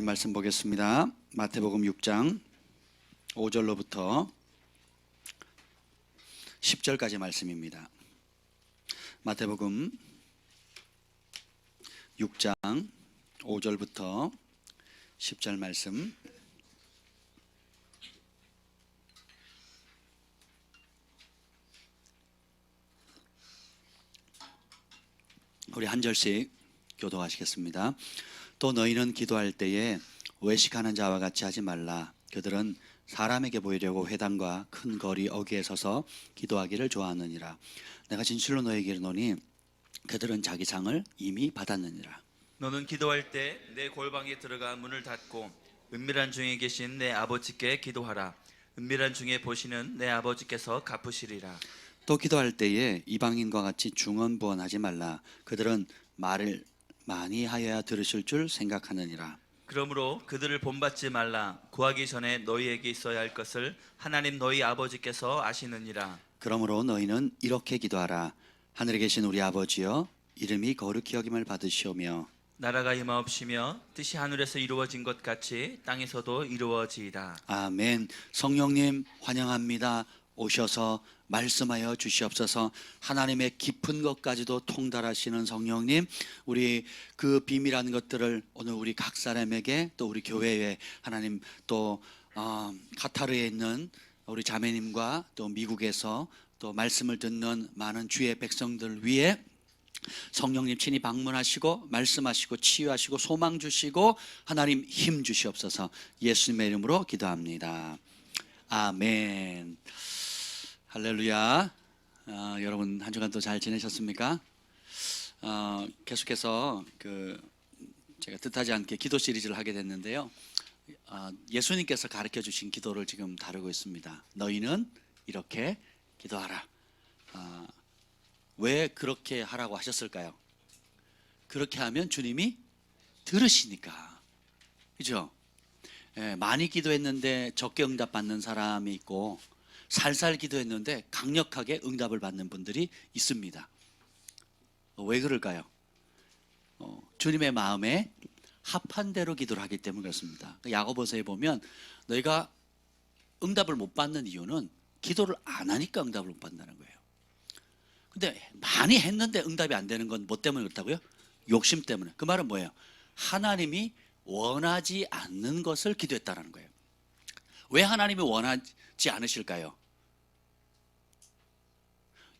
말씀 보겠습니다. 마태복음 6장 5절로부터 10절까지 말씀입니다. 마태복음 6장 5절부터 10절 말씀. 우리 한 절씩 교독하시겠습니다. 또 너희는 기도할 때에 외식하는 자와 같이 하지 말라. 그들은 사람에게 보이려고 회당과 큰 거리 어귀에 서서 기도하기를 좋아하느니라. 내가 진실로 너희에게 이르노니 그들은 자기 상을 이미 받았느니라. 너는 기도할 때 내 골방에 들어가 문을 닫고 은밀한 중에 계신 내 아버지께 기도하라. 은밀한 중에 보시는 내 아버지께서 갚으시리라. 또 기도할 때에 이방인과 같이 중언부언하지 말라. 그들은 말을 많이 하여야 들으실 줄 생각하느니라. 그러므로 그들을 본받지 말라. 구하기 전에 너희에게 있어야 할 것을 하나님 너희 아버지께서 아시느니라. 그러므로 너희는 이렇게 기도하라. 하늘에 계신 우리 아버지여, 이름이 거룩히 여김을 받으시오며 나라가 임하옵시며 뜻이 하늘에서 이루어진 것 같이 땅에서도 이루어지이다. 아멘. 성령님 환영합니다. 오셔서 말씀하여 주시옵소서. 하나님의 깊은 것까지도 통달하시는 성령님, 우리 그 비밀한 것들을 오늘 우리 각 사람에게, 또 우리 교회에, 하나님 또 카타르에 있는 우리 자매님과 또 미국에서 또 말씀을 듣는 많은 주의 백성들 위해 성령님 친히 방문하시고 말씀하시고 치유하시고 소망 주시고 하나님 힘 주시옵소서. 예수님의 이름으로 기도합니다. 아멘. 할렐루야. 여러분 한 주간 또 잘 지내셨습니까? 계속해서 제가 뜻하지 않게 기도 시리즈를 하게 됐는데요. 예수님께서 가르쳐 주신 기도를 지금 다루고 있습니다. 너희는 이렇게 기도하라. 왜 그렇게 하라고 하셨을까요? 그렇게 하면 주님이 들으시니까. 그죠? 많이 기도했는데 적게 응답 받는 사람이 있고, 살살 기도했는데 강력하게 응답을 받는 분들이 있습니다. 왜 그럴까요? 주님의 마음에 합한 대로 기도를 하기 때문에 그렇습니다. 야고보서에 보면 너희가 응답을 못 받는 이유는 기도를 안 하니까 응답을 못 받는다는 거예요. 근데 많이 했는데 응답이 안 되는 건 뭐 때문에 그렇다고요? 욕심 때문에. 그 말은 뭐예요? 하나님이 원하지 않는 것을 기도했다는 거예요. 왜 하나님이 원하지 않으실까요?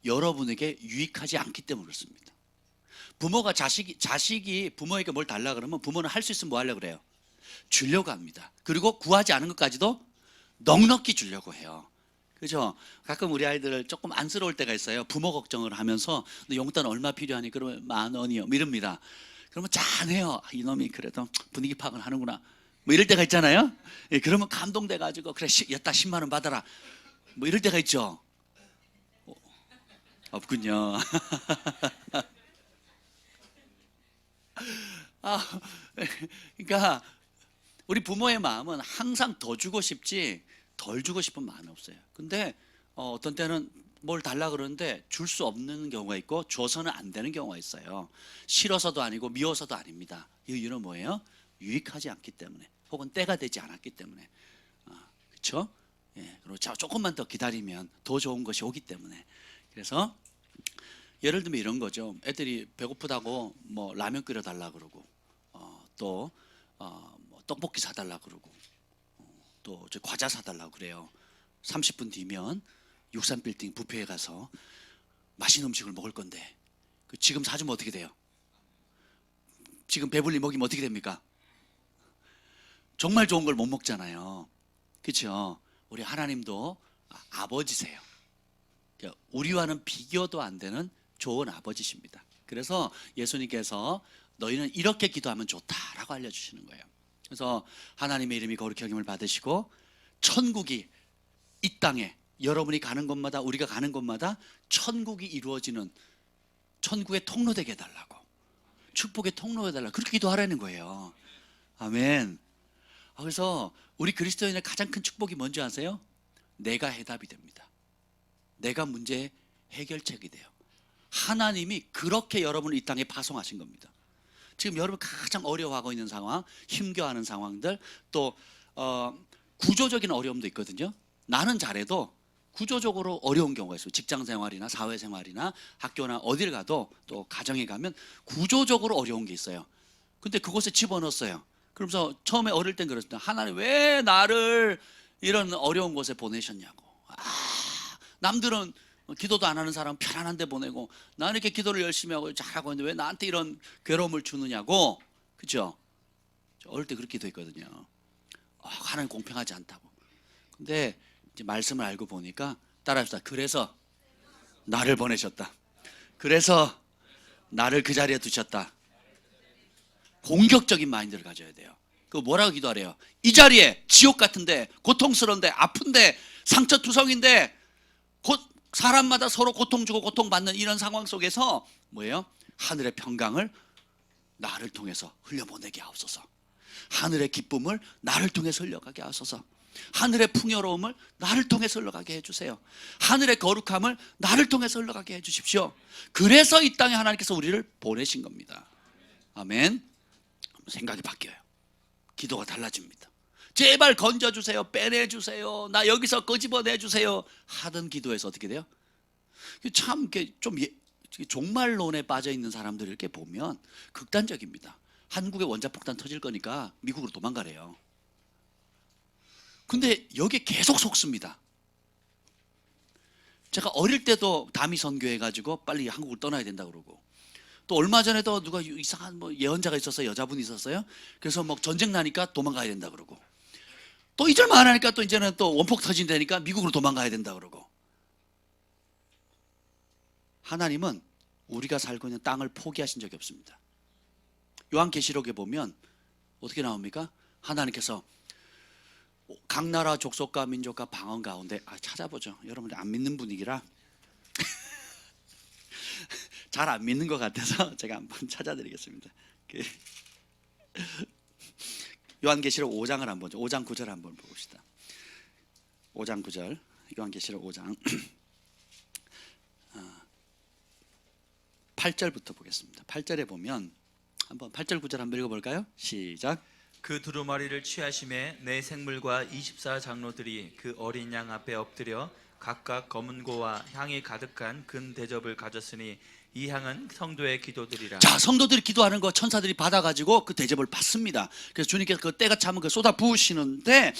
여러분에게 유익하지 않기 때문에 그렇습니다. 부모가 자식이 부모에게 뭘 달라 그러면 부모는 할 수 있으면 뭐 하려고 그래요? 주려고 합니다. 그리고 구하지 않은 것까지도 넉넉히 주려고 해요. 그죠? 가끔 우리 아이들 조금 안쓰러울 때가 있어요. 부모 걱정을 하면서 너 용돈 얼마 필요하니? 그러면 10,000원이요. 이럽니다. 그러면 짠해요. 이놈이 그래도 분위기 파악을 하는구나. 뭐 이럴 때가 있잖아요. 예, 그러면 감동돼가지고 그래 여따 10만 원 받아라. 뭐 이럴 때가 있죠. 없군요. 그러니까 우리 부모의 마음은 항상 더 주고 싶지 덜 주고 싶은 마음이 없어요. 근데 어떤 때는 뭘 달라 그러는데 줄 수 없는 경우가 있고 줘서는 안 되는 경우가 있어요. 싫어서도 아니고 미워서도 아닙니다. 이 이유는 뭐예요? 유익하지 않기 때문에, 혹은 때가 되지 않았기 때문에. 그렇죠? 예, 그리고 조금만 더 기다리면 더 좋은 것이 오기 때문에. 그래서 예를 들면 이런 거죠. 애들이 배고프다고 뭐 라면 끓여 달라 그러고, 또 뭐 떡볶이 사달라 그러고, 또 저 과자 사달라고 그래요. 30분 뒤면 63빌딩 뷔페에 가서 맛있는 음식을 먹을 건데 지금 사주면 어떻게 돼요? 지금 배불리 먹이면 어떻게 됩니까? 정말 좋은 걸 못 먹잖아요. 그렇죠? 우리 하나님도 아버지세요. 우리와는 비교도 안 되는 좋은 아버지십니다. 그래서 예수님께서 너희는 이렇게 기도하면 좋다라고 알려주시는 거예요. 그래서 하나님의 이름이 거룩히 여김을 받으시고 천국이 이 땅에 여러분이 가는 곳마다, 우리가 가는 곳마다 천국이 이루어지는, 천국의 통로 되게 해달라고, 축복의 통로 해달라고 그렇게 기도하라는 거예요. 아멘. 그래서 우리 그리스도인의 가장 큰 축복이 뭔지 아세요? 내가 해답이 됩니다. 내가 문제의 해결책이 돼요. 하나님이 그렇게 여러분을 이 땅에 파송하신 겁니다. 지금 여러분 가장 어려워하고 있는 상황, 힘겨워하는 상황들, 또 구조적인 어려움도 있거든요. 나는 잘해도 구조적으로 어려운 경우가 있어요. 직장 생활이나 사회 생활이나 학교나 어딜 가도 또 가정에 가면 구조적으로 어려운 게 있어요. 근데 그곳에 집어넣었어요. 그러면서 처음에 어릴 땐 그랬습니다. 하나님 왜 나를 이런 어려운 곳에 보내셨냐고. 남들은 기도도 안 하는 사람 편안한 데 보내고 나는 이렇게 기도를 열심히 하고 잘하고 있는데 왜 나한테 이런 괴로움을 주느냐고. 그죠? 어릴 때 그렇게 기도했거든요. 하나님 공평하지 않다고. 근데 이제 말씀을 알고 보니까 따라합시다. 그래서 나를 보내셨다. 그래서 나를 그 자리에 두셨다. 공격적인 마인드를 가져야 돼요. 그 뭐라고 기도하래요? 이 자리에 지옥 같은데, 고통스러운데, 아픈데, 상처투성인데, 곧 사람마다 서로 고통 주고 고통받는 이런 상황 속에서 뭐예요? 하늘의 평강을 나를 통해서 흘려보내게 하옵소서. 하늘의 기쁨을 나를 통해서 흘러가게 하소서. 하늘의 풍요로움을 나를 통해서 흘러가게 해주세요. 하늘의 거룩함을 나를 통해서 흘러가게 해주십시오. 그래서 이 땅에 하나님께서 우리를 보내신 겁니다. 아멘. 생각이 바뀌어요. 기도가 달라집니다. 제발 건져주세요. 빼내주세요. 나 여기서 끄집어내주세요. 하던 기도에서 어떻게 돼요? 참 이렇게 좀 종말론에 빠져 있는 사람들을 이렇게 보면 극단적입니다. 한국에 원자폭탄 터질 거니까 미국으로 도망가래요. 근데 여기에 계속 속습니다. 제가 어릴 때도 담이 선교해가지고 빨리 한국을 떠나야 된다 그러고, 또 얼마 전에도 누가 이상한 뭐 예언자가 있었어요. 여자분이 있었어요. 그래서 뭐 전쟁 나니까 도망가야 된다 그러고, 또 이절만 안 하니까 또 이제는 또 원폭 터진다니까 미국으로 도망가야 된다 그러고. 하나님은 우리가 살고 있는 땅을 포기하신 적이 없습니다. 요한계시록에 보면 어떻게 나옵니까? 하나님께서 각 나라 족속과 민족과 방언 가운데 찾아보죠. 여러분들 안 믿는 분위기라 잘 안 믿는 것 같아서 제가 한번 찾아드리겠습니다. 요한계시록 5장을 한번 보죠. 5장 9절 한번 봅시다. 5장 9절 요한계시록 5장 8절부터 보겠습니다. 8절에 보면 한번 8절 9절 한번 읽어볼까요? 시작. 그 두루마리를 취하심에 내 생물과 24장로들이 그 어린 양 앞에 엎드려 각각 검은 고와 향이 가득한 금 대접을 가졌으니 이 향은 성도의 기도들이라. 자, 성도들이 기도하는 거 천사들이 받아가지고 그 대접을 받습니다. 그래서 주님께서 그 때가 차면 그 쏟아 부으시는데,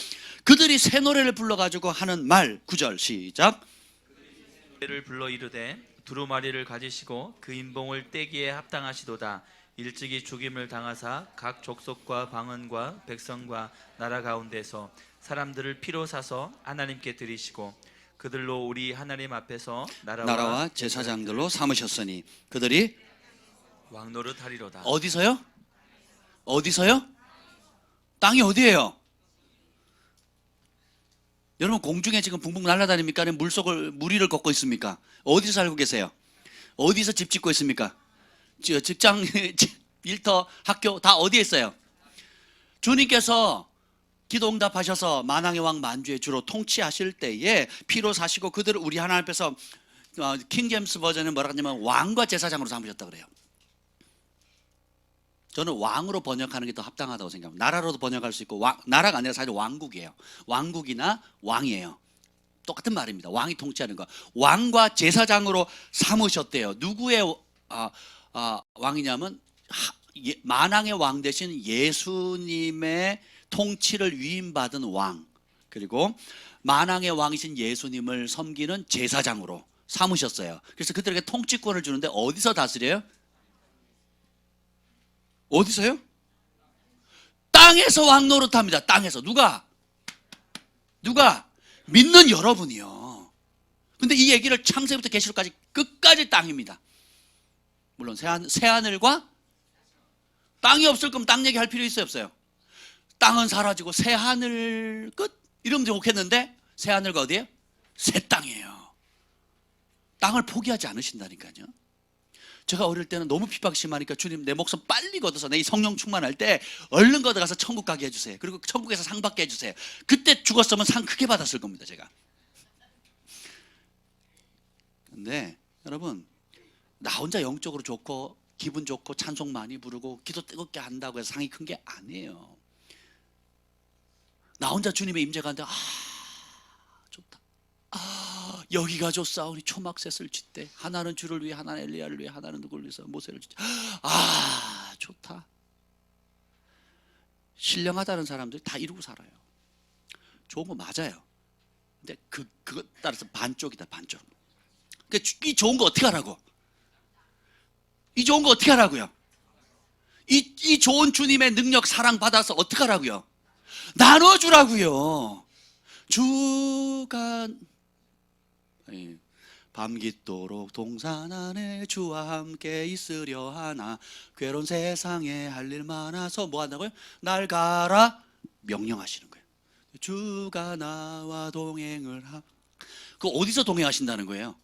그들이 새 노래를 불러가지고 하는 말 9절 시작. 노래를 불러 이르되 두루마리를 가지시고 그 인봉을 떼기에 합당하시도다. 일찍이 죽임을 당하사 각 족속과 방언과 백성과 나라 가운데서 사람들을 피로 사서 하나님께 드리시고 그들로 우리 하나님 앞에서 나라와 제사장들로 삼으셨으니 그들이 왕노릇 하리로다. 어디서요? 어디서요? 땅이 어디예요? 여러분 공중에 지금 붕붕 날아다닙니까? 아니면 물속을 물 위를 걷고 있습니까? 어디서 살고 계세요? 어디서 집 짓고 있습니까? 직장, 일터, 학교 다 어디에 있어요? 주님께서 기도 응답하셔서 만왕의 왕 만주의 주로 통치하실 때에 피로 사시고 그들을 우리 하나님 앞에서 킹제임스 버전은 뭐라고 하냐면 왕과 제사장으로 삼으셨다 그래요. 저는 왕으로 번역하는 게 더 합당하다고 생각합니다. 나라로도 번역할 수 있고, 나라가 아니라 사실 왕국이에요. 왕국이나 왕이에요. 똑같은 말입니다. 왕이 통치하는 거. 왕과 제사장으로 삼으셨대요. 누구의 왕이냐면 만왕의 왕 대신 예수님의 통치를 위임받은 왕, 그리고 만왕의 왕이신 예수님을 섬기는 제사장으로 삼으셨어요. 그래서 그들에게 통치권을 주는데 어디서 다스려요? 어디서요? 땅에서 왕 노릇합니다. 땅에서. 누가? 믿는 여러분이요. 근데 이 얘기를 창세부터 계시록까지 끝까지 땅입니다. 물론 새하늘과 땅이 없을 거면 땅 얘기할 필요 있어요, 없어요? 땅은 사라지고 새하늘 끝? 이러면 좋겠는데 새하늘과 어디예요? 새 땅이에요. 땅을 포기하지 않으신다니까요. 제가 어릴 때는 너무 핍박 심하니까 주님 내 목숨 빨리 걷어서 내 이 성령 충만할 때 얼른 걷어가서 천국 가게 해주세요. 그리고 천국에서 상 받게 해주세요. 그때 죽었으면 상 크게 받았을 겁니다, 제가. 근데 여러분, 나 혼자 영적으로 좋고 기분 좋고 찬송 많이 부르고 기도 뜨겁게 한다고 해서 상이 큰 게 아니에요. 나 혼자 주님의 임재가 한데 좋다. 여기가 좋사오니 초막셋을 짓대. 하나는 주를 위해, 하나는 엘리야를 위해, 하나는 누구를 위해서 모세를 짓대. 좋다. 신령하다는 사람들이 다 이루고 살아요. 좋은 거 맞아요. 근데 그것 따라서 반쪽이다, 반쪽. 그러니까 이 좋은 거 어떻게 하라고? 이 좋은 거 어떻게 하라고요? 이 좋은 주님의 능력, 사랑 받아서 어떻게 하라고요? 나눠주라고요. 주가 밤깃도록 동산 안에 주와 함께 있으려 하나 괴로운 세상에 할 일 많아서 뭐 한다고요? 날 가라 명령하시는 거예요. 주가 나와 동행을 그 어디서 동행하신다는 거예요?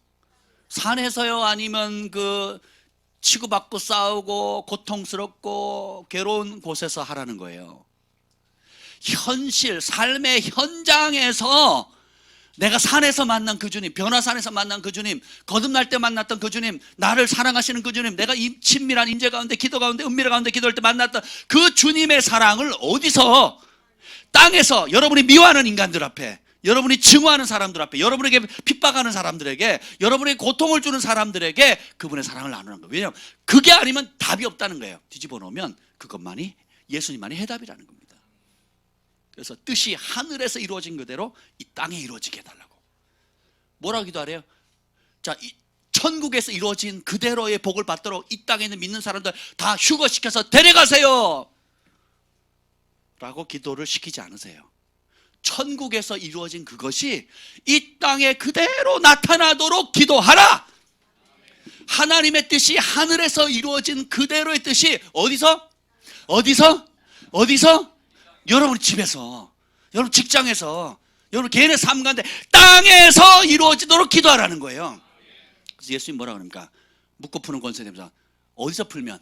산에서요? 아니면 그 치고받고 싸우고 고통스럽고 괴로운 곳에서 하라는 거예요. 현실, 삶의 현장에서 내가 산에서 만난 그 주님, 변화산에서 만난 그 주님, 거듭날 때 만났던 그 주님, 나를 사랑하시는 그 주님, 내가 친밀한 임재 가운데, 기도 가운데, 은밀한 가운데 기도할 때 만났던 그 주님의 사랑을 어디서? 땅에서 여러분이 미워하는 인간들 앞에, 여러분이 증오하는 사람들 앞에, 여러분에게 핍박하는 사람들에게, 여러분에게 고통을 주는 사람들에게 그분의 사랑을 나누는 거예요. 왜냐하면 그게 아니면 답이 없다는 거예요. 뒤집어 놓으면 그것만이, 예수님만이 해답이라는 겁니다. 그래서 뜻이 하늘에서 이루어진 그대로 이 땅에 이루어지게 해달라고. 뭐라고 기도하래요? 자, 이 천국에서 이루어진 그대로의 복을 받도록 이 땅에 있는 믿는 사람들 다 휴거시켜서 데려가세요 라고 기도를 시키지 않으세요. 천국에서 이루어진 그것이 이 땅에 그대로 나타나도록 기도하라. 하나님의 뜻이 하늘에서 이루어진 그대로의 뜻이 어디서? 여러분 집에서, 여러분 직장에서, 여러분 개인의 삶 가운데 땅에서 이루어지도록 기도하라는 거예요. 그래서 예수님 뭐라 그럽니까? 묻고 푸는 권세 됩니다. 어디서 풀면?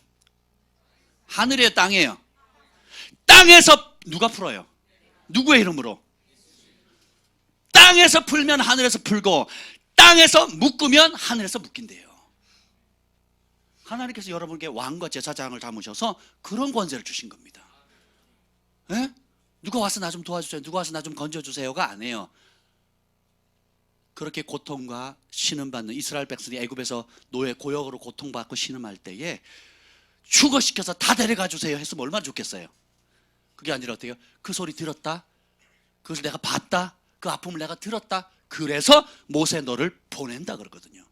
하늘이에요, 땅이에요? 땅에서 누가 풀어요? 누구의 이름으로? 땅에서 풀면 하늘에서 풀고, 땅에서 묶으면 하늘에서 묶인대요. 하나님께서 여러분께 왕과 제사장을 담으셔서 그런 권세를 주신 겁니다. 에? 누가 와서 나 좀 도와주세요, 누가 와서 나 좀 건져주세요가 아니에요. 그렇게 고통과 신음받는 이스라엘 백성이 애굽에서 노예 고역으로 고통받고 신음할 때에 휴거시켜서 다 데려가 주세요 했으면 얼마나 좋겠어요. 그게 아니라 어때요? 그 소리 들었다, 그것을 내가 봤다, 그 아픔을 내가 들었다, 그래서 모세 너를 보낸다 그러거든요.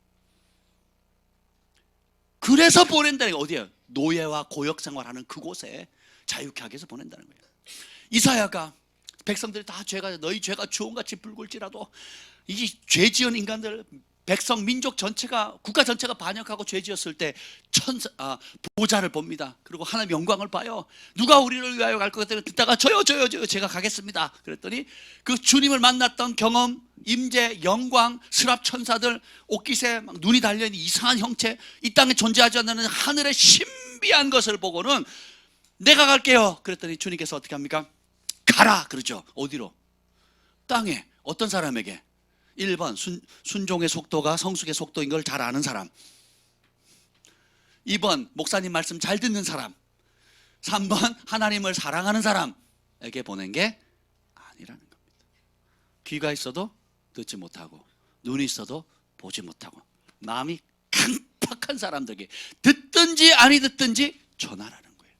그래서 보낸다는 게 어디예요? 노예와 고역 생활하는 그곳에 자유케 하기 위해서 보낸다는 거예요. 이사야가 백성들이 다 죄가, 너희 죄가 주홍같이 붉을지라도, 이 죄지은 인간들, 백성, 민족 전체가, 국가 전체가 반역하고 죄지었을 때 보좌를 봅니다. 그리고 하나님 영광을 봐요. 누가 우리를 위하여 갈 것 같다고 듣다가 저요 제가 가겠습니다 그랬더니 그 주님을 만났던 경험, 임재, 영광, 스랍 천사들, 옷깃에 막 눈이 달려있는 이상한 형체, 이 땅에 존재하지 않는 하늘의 신비한 것을 보고는 내가 갈게요 그랬더니 주님께서 어떻게 합니까? 가라 그러죠. 어디로? 땅에. 어떤 사람에게? 1번 순종의 속도가 성숙의 속도인 걸 잘 아는 사람, 2번 목사님 말씀 잘 듣는 사람, 3번 하나님을 사랑하는 사람에게 보낸 게 아니라는 겁니다. 귀가 있어도 듣지 못하고 눈이 있어도 보지 못하고 마음이 강팍한 사람들에게 듣든지 아니 듣든지 전하라는 거예요.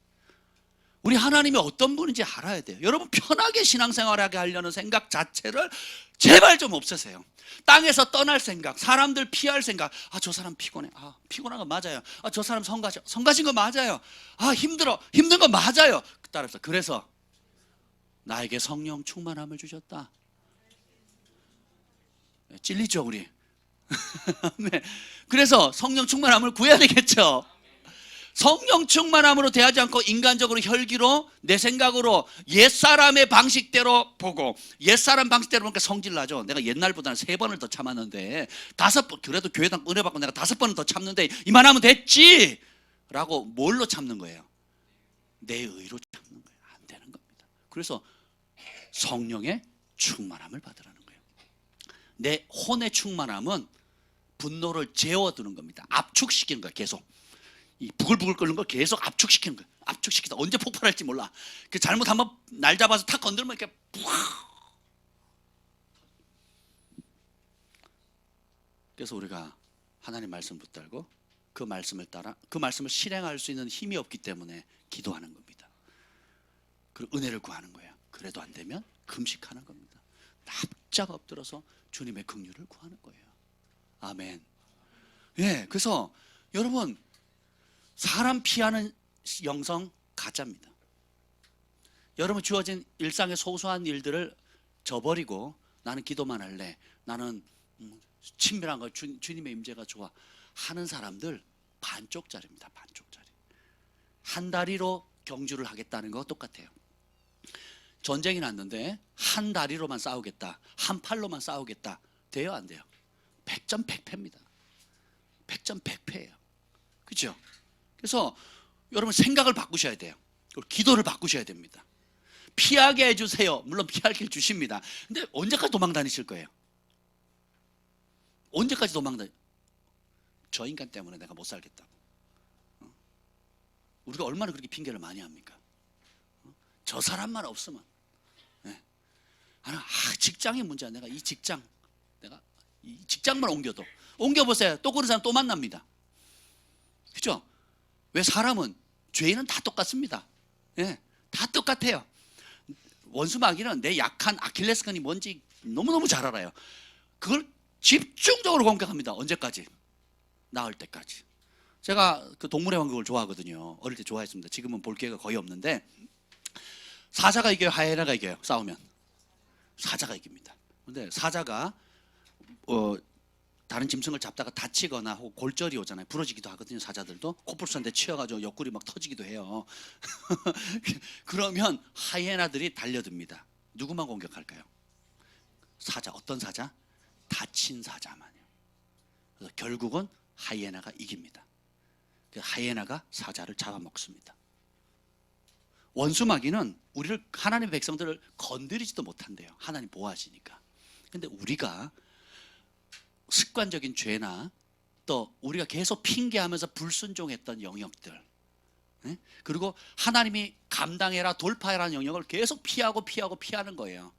우리 하나님이 어떤 분인지 알아야 돼요. 여러분 편하게 신앙생활하게 하려는 생각 자체를 제발 좀 없애세요. 땅에서 떠날 생각, 사람들 피할 생각, 저 사람 피곤해, 피곤한 거 맞아요, 저 사람 성가신 거 맞아요, 힘든 거 맞아요. 따라서 그래서 나에게 성령 충만함을 주셨다. 찔리죠 우리. 네. 그래서 성령 충만함을 구해야 되겠죠. 성령 충만함으로 대하지 않고 인간적으로 혈기로 내 생각으로 옛사람의 방식대로 보고, 옛사람 방식대로 보니까 성질나죠. 내가 옛날보다는 3번을 더 참았는데 5번, 그래도 교회당 은혜 받고 내가 5번을 더 참는데 이만하면 됐지 라고 뭘로 참는 거예요? 내 의로 참는 거예요. 안 되는 겁니다. 그래서 성령의 충만함을 받으라는 거예요. 내 혼의 충만함은 분노를 재워두는 겁니다. 압축시키는 거예요. 계속 이 부글부글 끓는 걸 계속 압축시키는 거예요. 압축시키다 언제 폭발할지 몰라. 그 잘못하면 날 잡아서 탁 건드리면 이렇게 푸아. 그래서 우리가 하나님 말씀 붙들고 그 말씀을 따라 그 말씀을 실행할 수 있는 힘이 없기 때문에 기도하는 겁니다. 그리고 은혜를 구하는 거예요. 그래도 안 되면 금식하는 겁니다. 납작 엎드려서 주님의 긍휼을 구하는 거예요. 아멘. 예, 그래서 여러분 사람 피하는 영성 가짜입니다. 여러분 주어진 일상의 소소한 일들을 저버리고 나는 기도만 할래. 나는 친밀한 거 주님의 임재가 좋아 하는 사람들 반쪽짜리입니다. 반쪽짜리. 한 다리로 경주를 하겠다는 거 똑같아요. 전쟁이 났는데 한 다리로만 싸우겠다, 한 팔로만 싸우겠다, 돼요 안 돼요? 100점 100패입니다. 100점 100패예요. 그렇죠? 그래서 여러분 생각을 바꾸셔야 돼요. 기도를 바꾸셔야 됩니다. 피하게 해주세요. 물론 피할 길 주십니다. 근데 언제까지 도망 다니실 거예요? 언제까지 도망 다니? 저 인간 때문에 내가 못 살겠다고. 우리가 얼마나 그렇게 핑계를 많이 합니까? 저 사람만 없으면. 네. 직장이 문제야. 내가 이 직장만 옮겨도. 옮겨보세요. 또 그런 사람 또 만납니다. 그죠? 왜 사람은, 죄인은 다 똑같습니다. 네. 다 똑같아요. 원수마귀는 내 약한 아킬레스건이 뭔지 너무너무 잘 알아요. 그걸 집중적으로 공격합니다. 언제까지? 나을 때까지. 제가 그 동물의 왕국을 좋아하거든요. 어릴 때 좋아했습니다. 지금은 볼 기회가 거의 없는데 사자가 이겨요? 하이에나가 이겨요? 싸우면 사자가 이깁니다. 근데 사자가 다른 짐승을 잡다가 다치거나 혹은 골절이 오잖아요. 부러지기도 하거든요. 사자들도 코뿔소한테 치여가지고 옆구리 막 터지기도 해요. 그러면 하이에나들이 달려듭니다. 누구만 공격할까요? 사자. 어떤 사자? 다친 사자만요. 그래서 결국은 하이에나가 이깁니다. 하이에나가 사자를 잡아먹습니다. 원수마귀는 우리를, 하나님의 백성들을 건드리지도 못한대요. 하나님 보호하시니까. 근데 우리가 습관적인 죄나 또 우리가 계속 핑계하면서 불순종했던 영역들, 그리고 하나님이 감당해라, 돌파해라는 영역을 계속 피하는 거예요.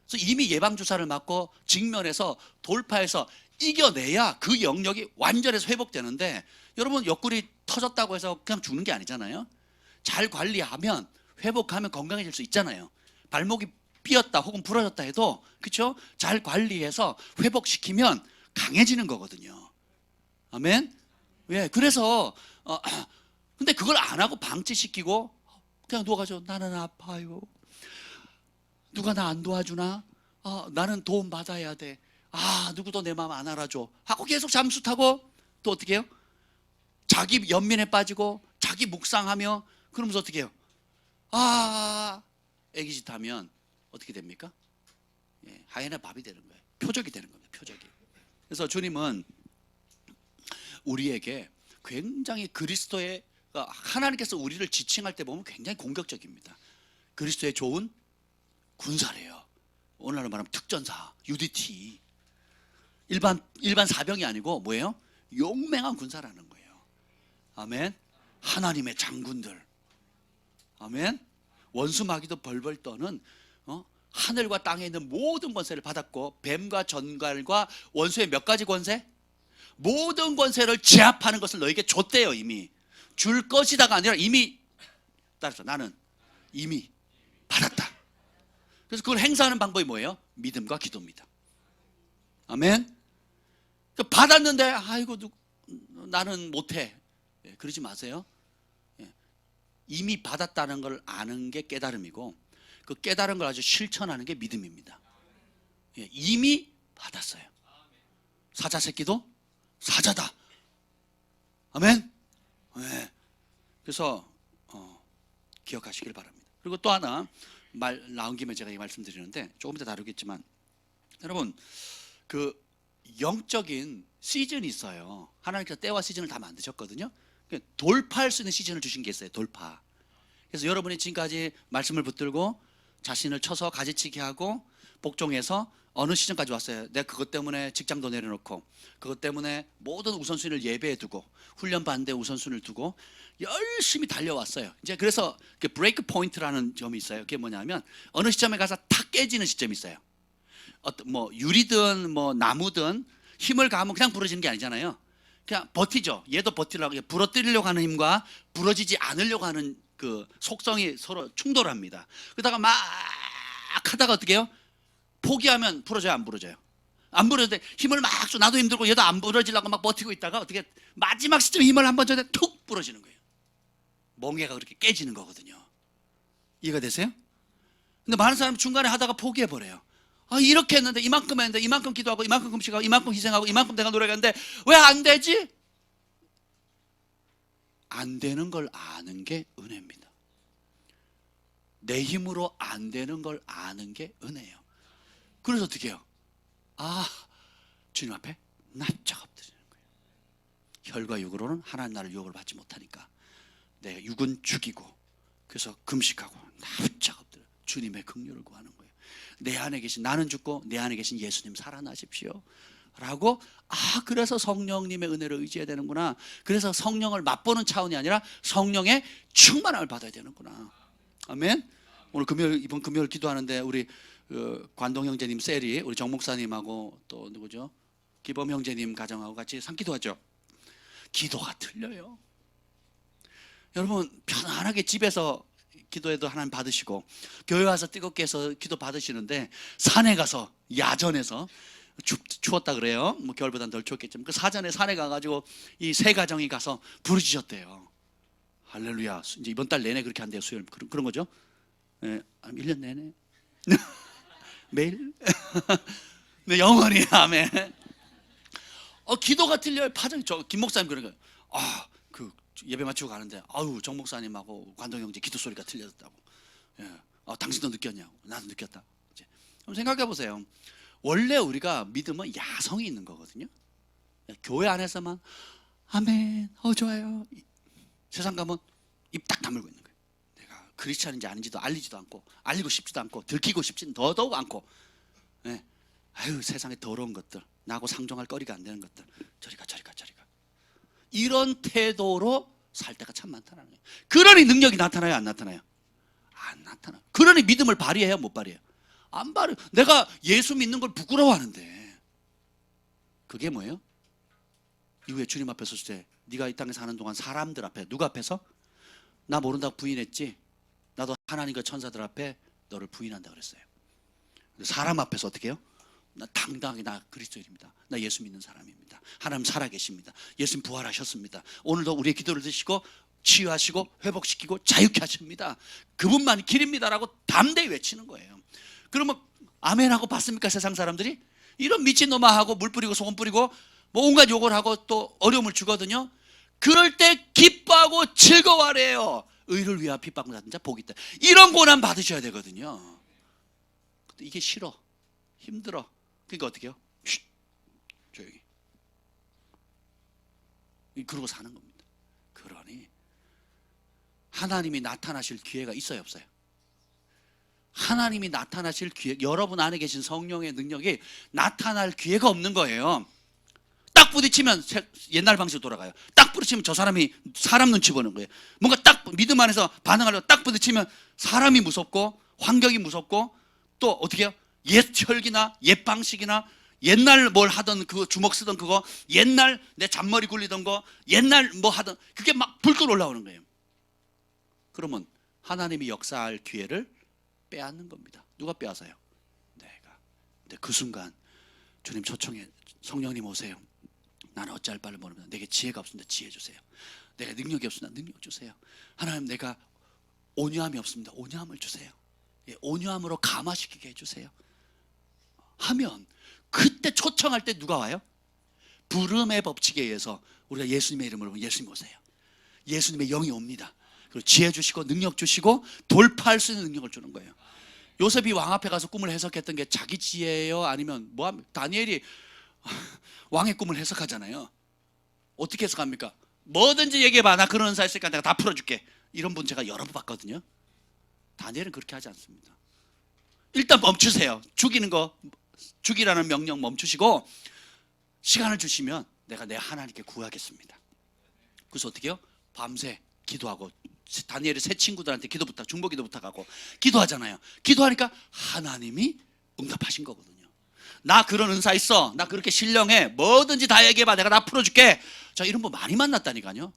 그래서 이미 예방주사를 맞고 직면해서 돌파해서 이겨내야 그 영역이 완전해서 회복되는데, 여러분 옆구리 터졌다고 해서 그냥 죽는 게 아니잖아요. 잘 관리하면 회복하면 건강해질 수 있잖아요. 발목이 삐었다 혹은 부러졌다 해도, 그렇죠? 잘 관리해서 회복시키면 강해지는 거거든요. 아멘. 왜? 그래서 근데 그걸 안 하고 방치시키고 그냥 누워가지고 나는 아파요. 누가 나 안 도와주나? 나는 도움 받아야 돼. 누구도 내 마음 안 알아줘 하고 계속 잠수 타고 또 어떻게 해요? 자기 연민에 빠지고 자기 묵상하며 그러면서 어떻게 해요? 애기짓 하면 어떻게 됩니까? 하이에나 밥이 되는 거예요. 표적이 되는 겁니다. 표적이. 그래서 주님은 우리에게 굉장히 그리스도의, 하나님께서 우리를 지칭할 때 보면 굉장히 공격적입니다. 그리스도의 좋은 군사래요. 오늘날로 말하면 특전사, UDT. 일반 사병이 아니고 뭐예요? 용맹한 군사라는 거예요. 아멘. 하나님의 장군들. 아멘. 원수마귀도 벌벌 떠는 하늘과 땅에 있는 모든 권세를 받았고, 뱀과 전갈과 원수의 몇 가지 권세? 모든 권세를 제압하는 것을 너에게 줬대요. 이미 줄 것이다가 아니라 이미, 따라서 나는 이미 받았다. 그래서 그걸 행사하는 방법이 뭐예요? 믿음과 기도입니다. 아멘. 받았는데 아이고 나는 못해, 그러지 마세요. 이미 받았다는 걸 아는 게 깨달음이고, 그 깨달은 걸 아주 실천하는 게 믿음입니다. 이미 받았어요. 사자 새끼도 사자다. 아멘. 그래서 기억하시길 바랍니다. 그리고 또 하나 말 나온 김에 제가 이 말씀드리는데 조금 이따 다루겠지만, 여러분 그 영적인 시즌이 있어요. 하나님께서 때와 시즌을 다 만드셨거든요. 돌파할 수 있는 시즌을 주신 게 있어요. 돌파. 그래서 여러분이 지금까지 말씀을 붙들고 자신을 쳐서 가지치기 하고 복종해서 어느 시점까지 왔어요. 내가 그것 때문에 직장도 내려놓고 그것 때문에 모든 우선순위를 예배에 두고 훈련 받는데 우선순위를 두고 열심히 달려왔어요. 이제 그래서 브레이크 포인트라는 점이 있어요. 그게 뭐냐면 어느 시점에 가서 탁 깨지는 시점이 있어요. 어떤 뭐 유리든 뭐 나무든 힘을 가하면 그냥 부러지는 게 아니잖아요. 그냥 버티죠. 얘도 버티려고 부러뜨리려고 하는 힘과 부러지지 않으려고 하는 그 속성이 서로 충돌합니다. 그러다가 막 하다가 어떻게 해요? 포기하면 부러져요, 안 부러져요? 안 부러져도 힘을 막 줘. 나도 힘들고 얘도 안 부러지려고 막 버티고 있다가 어떻게 마지막 시점 힘을 한번 줘야 툭 부러지는 거예요. 멍에가 그렇게 깨지는 거거든요. 이해가 되세요? 근데 많은 사람이 중간에 하다가 포기해버려요. 이렇게 했는데 이만큼 했는데 이만큼 기도하고 이만큼 금식하고 이만큼 희생하고 이만큼 내가 노력했는데 왜 안 되지? 안 되는 걸 아는 게 은혜입니다. 내 힘으로 안 되는 걸 아는 게 은혜예요. 그래서 어떻게 해요? 주님 앞에 납작 엎드리는 거예요. 혈과 육으로는 하나님 나라를 유혹을 받지 못하니까 내 육은 죽이고 그래서 금식하고 납작 엎드려 주님의 긍휼을 구하는 거예요. 내 안에 계신 나는 죽고 내 안에 계신 예수님 살아나십시오 라고 그래서 성령님의 은혜를 의지해야 되는구나. 그래서 성령을 맛보는 차원이 아니라 성령의 충만함을 받아야 되는구나. 아멘. 오늘 이번 금요일 기도하는데 우리 관동 형제님 셀이 우리 정 목사님하고 또 누구죠? 기범 형제님 가정하고 같이 상기도하죠. 기도가 틀려요. 여러분 편안하게 집에서 기도해도 하나님 받으시고 교회 와서 뜨겁게 해서 기도 받으시는데 산에 가서 야전에서 추웠다 그래요. 뭐 겨울보다는 덜 추웠겠지만 그 사전에 산에 가가지고 이 세 가정이 가서 부르짖었대요. 할렐루야. 이제 이번 달 내내 그렇게 한대요. 수요일 그런 거죠. 네, 1년 내내 매일 네, 영원히 아멘. 기도가 틀려요. 파장. 김 목사님 그런 거예요. 그 예배 마치고 가는데 정 목사님하고 관동 형제 기도 소리가 틀렸다고. 예. 당신도 느꼈냐고. 나도 느꼈다. 이제 한번 생각해 보세요. 원래 우리가 믿음은 야성이 있는 거거든요. 교회 안에서만 아멘, 좋아요. 세상 가면 입 딱 다물고 있는 거예요. 내가 크리스찬인지 아닌지도 알리지도 않고 알리고 싶지도 않고 들키고 싶지는 더더욱 않고. 예. 세상에 더러운 것들, 나하고 상종할 거리가 안 되는 것들, 저리가. 이런 태도로 살 때가 참 많다는 거예요. 그러니 능력이 나타나요, 안 나타나요? 안 나타나. 그러니 믿음을 발휘해요, 못 발휘해요? 안 발휘. 내가 예수 믿는 걸 부끄러워하는데 그게 뭐예요? 이후에 주님 앞에 섰을 때 네가 이 땅에 사는 동안 사람들 앞에 누구 앞에서 나 모른다고 부인했지? 나도 하나님과 천사들 앞에 너를 부인한다 그랬어요. 사람 앞에서 어떻게 해요? 나 당당하게 나 그리스도인입니다. 나 예수 믿는 사람입니다. 하나님 살아계십니다. 예수님 부활하셨습니다. 오늘도 우리의 기도를 드시고 치유하시고 회복시키고 자유케 하십니다. 그분만이 길입니다라고 담대히 외치는 거예요. 그러면 아멘하고 받습니까? 세상 사람들이? 이런 미친놈아 하고 물 뿌리고 소금 뿌리고 뭐 온갖 욕을 하고 또 어려움을 주거든요. 그럴 때 기뻐하고 즐거워하래요. 의를 위하여 핍박을 받는 자 복이 있다. 이런 고난 받으셔야 되거든요. 근데 이게 싫어. 힘들어. 그러니까 어떻게 해요? 쉿, 조용히. 그러고 사는 겁니다. 그러니 하나님이 나타나실 기회가 있어요, 없어요? 하나님이 나타나실 기회, 여러분 안에 계신 성령의 능력이 나타날 기회가 없는 거예요. 딱 부딪히면 옛날 방식으로 돌아가요. 딱 부딪히면 저 사람이 사람 눈치 보는 거예요. 뭔가 딱 믿음 안에서 반응하려고 딱 부딪히면 사람이 무섭고 환경이 무섭고 또 어떻게 해요? 옛 혈기나 옛 방식이나 옛날 뭘 하던 그 주먹 쓰던 그거, 옛날 내 잔머리 굴리던 거, 옛날 뭐 하던 그게 막 불끈 올라오는 거예요. 그러면 하나님이 역사할 기회를 빼앗는 겁니다. 누가 빼앗아요? 내가. 근데 그 순간 주님 초청해, 성령님 오세요. 나는 어찌할 바를 모릅니다. 내게 지혜가 없습니다. 지혜 주세요. 내가 능력이 없습니다. 능력 주세요. 하나님, 내가 온유함이 없습니다. 온유함을 주세요. 온유함으로 감화시키게 해주세요. 하면 그때 초청할 때 누가 와요? 부름의 법칙에 의해서 우리가 예수님의 이름으로 보면 예수님 오세요. 예수님의 영이 옵니다. 그리고 지혜 주시고 능력 주시고 돌파할 수 있는 능력을 주는 거예요. 요셉이 왕 앞에 가서 꿈을 해석했던 게 자기 지혜예요? 아니면 다니엘이 왕의 꿈을 해석하잖아요. 어떻게 해석합니까? 뭐든지 얘기해봐. 나 그런 은사 있으니까 내가 다 풀어줄게. 이런 분 제가 여러 번 봤거든요. 다니엘은 그렇게 하지 않습니다. 일단 멈추세요. 죽이라는 명령 멈추시고 시간을 주시면 내가 내 하나님께 구하겠습니다. 그래서 어떻게 해요? 밤새 기도하고 다니엘의 세 친구들한테 중보 기도 부탁하고 기도하잖아요. 기도하니까 하나님이 응답하신 거거든요. 나 그런 은사 있어. 나 그렇게 신령해. 뭐든지 다 얘기해봐. 내가 다 풀어줄게. 자, 이런 분 많이 만났다니까요.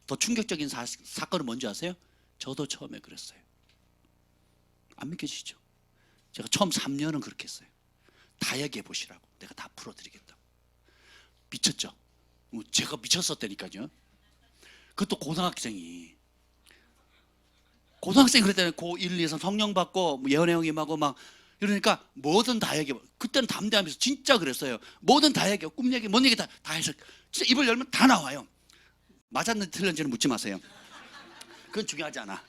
더 충격적인 사건은 뭔지 아세요? 저도 처음에 그랬어요. 안 믿겨지시죠? 제가 처음 3년은 그렇게 했어요. 다 얘기해 보시라고. 내가 다 풀어드리겠다. 미쳤죠? 제가 미쳤었다니까요. 그것도 고등학생이 그랬다면 고1, 2, 3 성령 받고 예언의 영임하고 막 이러니까 뭐든 다 얘기해. 그때는 담대하면서 진짜 그랬어요. 뭐든 다 얘기해. 꿈 얘기, 뭔 얘기 다 해서 진짜 입을 열면 다 나와요. 맞았는지 틀렸는지는 묻지 마세요. 그건 중요하지 않아.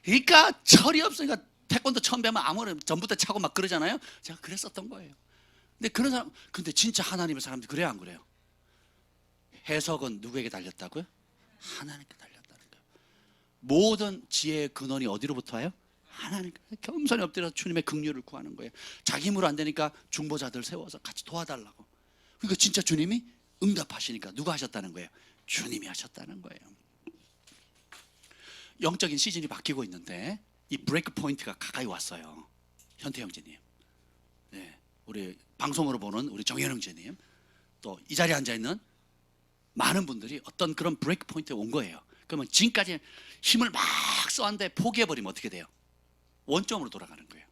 그러니까 철이 없으니까 태권도 처음 배우면 아무나 전부터 차고 막 그러잖아요. 제가 그랬었던 거예요. 근데 진짜 하나님의 사람들이 그래요, 안 그래요? 해석은 누구에게 달렸다고요? 하나님께 달렸다는 거예요. 모든 지혜의 근원이 어디로부터 와요? 하나님께. 겸손히 엎드려서 주님의 긍휼을 구하는 거예요. 자기 힘으로 안 되니까 중보자들 세워서 같이 도와달라고. 그러니까 진짜 주님이 응답하시니까 누가 하셨다는 거예요? 주님이 하셨다는 거예요. 영적인 시즌이 바뀌고 있는데 이 브레이크 포인트가 가까이 왔어요. 현태 형제님, 네, 우리 방송으로 보는 우리 정현 형제님, 또 이 자리에 앉아 있는 많은 분들이 어떤 그런 브레이크 포인트에 온 거예요. 그러면 지금까지 힘을 막 써왔는데 포기해버리면 어떻게 돼요? 원점으로 돌아가는 거예요.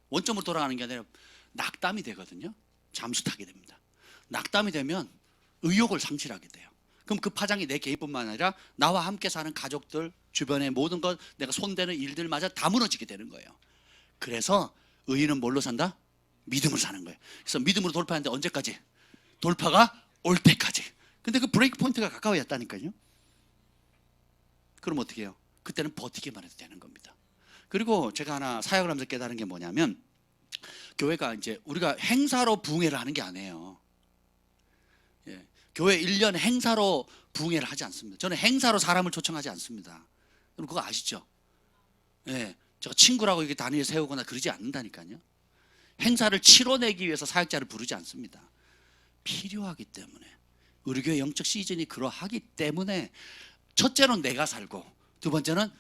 원점으로 돌아가는 게 아니라 낙담이 되거든요. 잠수 타게 됩니다. 낙담이 되면 의욕을 상실하게 돼요. 그럼 그 파장이 내 개인뿐만 아니라 나와 함께 사는 가족들, 주변의 모든 것, 내가 손대는 일들마저 다 무너지게 되는 거예요. 그래서 의인은 뭘로 산다? 믿음으로 사는 거예요. 그래서 믿음으로 돌파하는데 언제까지? 돌파가 올 때까지. 근데 그 브레이크 포인트가 가까워졌다니까요. 그럼 어떻게 해요? 그때는 버티기만 해도 되는 겁니다. 그리고 제가 하나 사역을 하면서 깨달은 게 뭐냐면, 교회가 이제 우리가 행사로 부흥회를 하는 게 아니에요. 예, 교회 1년 행사로 부흥회를 하지 않습니다. 저는 행사로 사람을 초청하지 않습니다. 여러분 그거 아시죠? 예, 제가 친구라고 이렇게 단위에 세우거나 그러지 않는다니까요. 행사를 치러내기 위해서 사역자를 부르지 않습니다. 필요하기 때문에, 우리 교회 영적 시즌이 그러하기 때문에, 첫째는 내가 살고, 두 번째는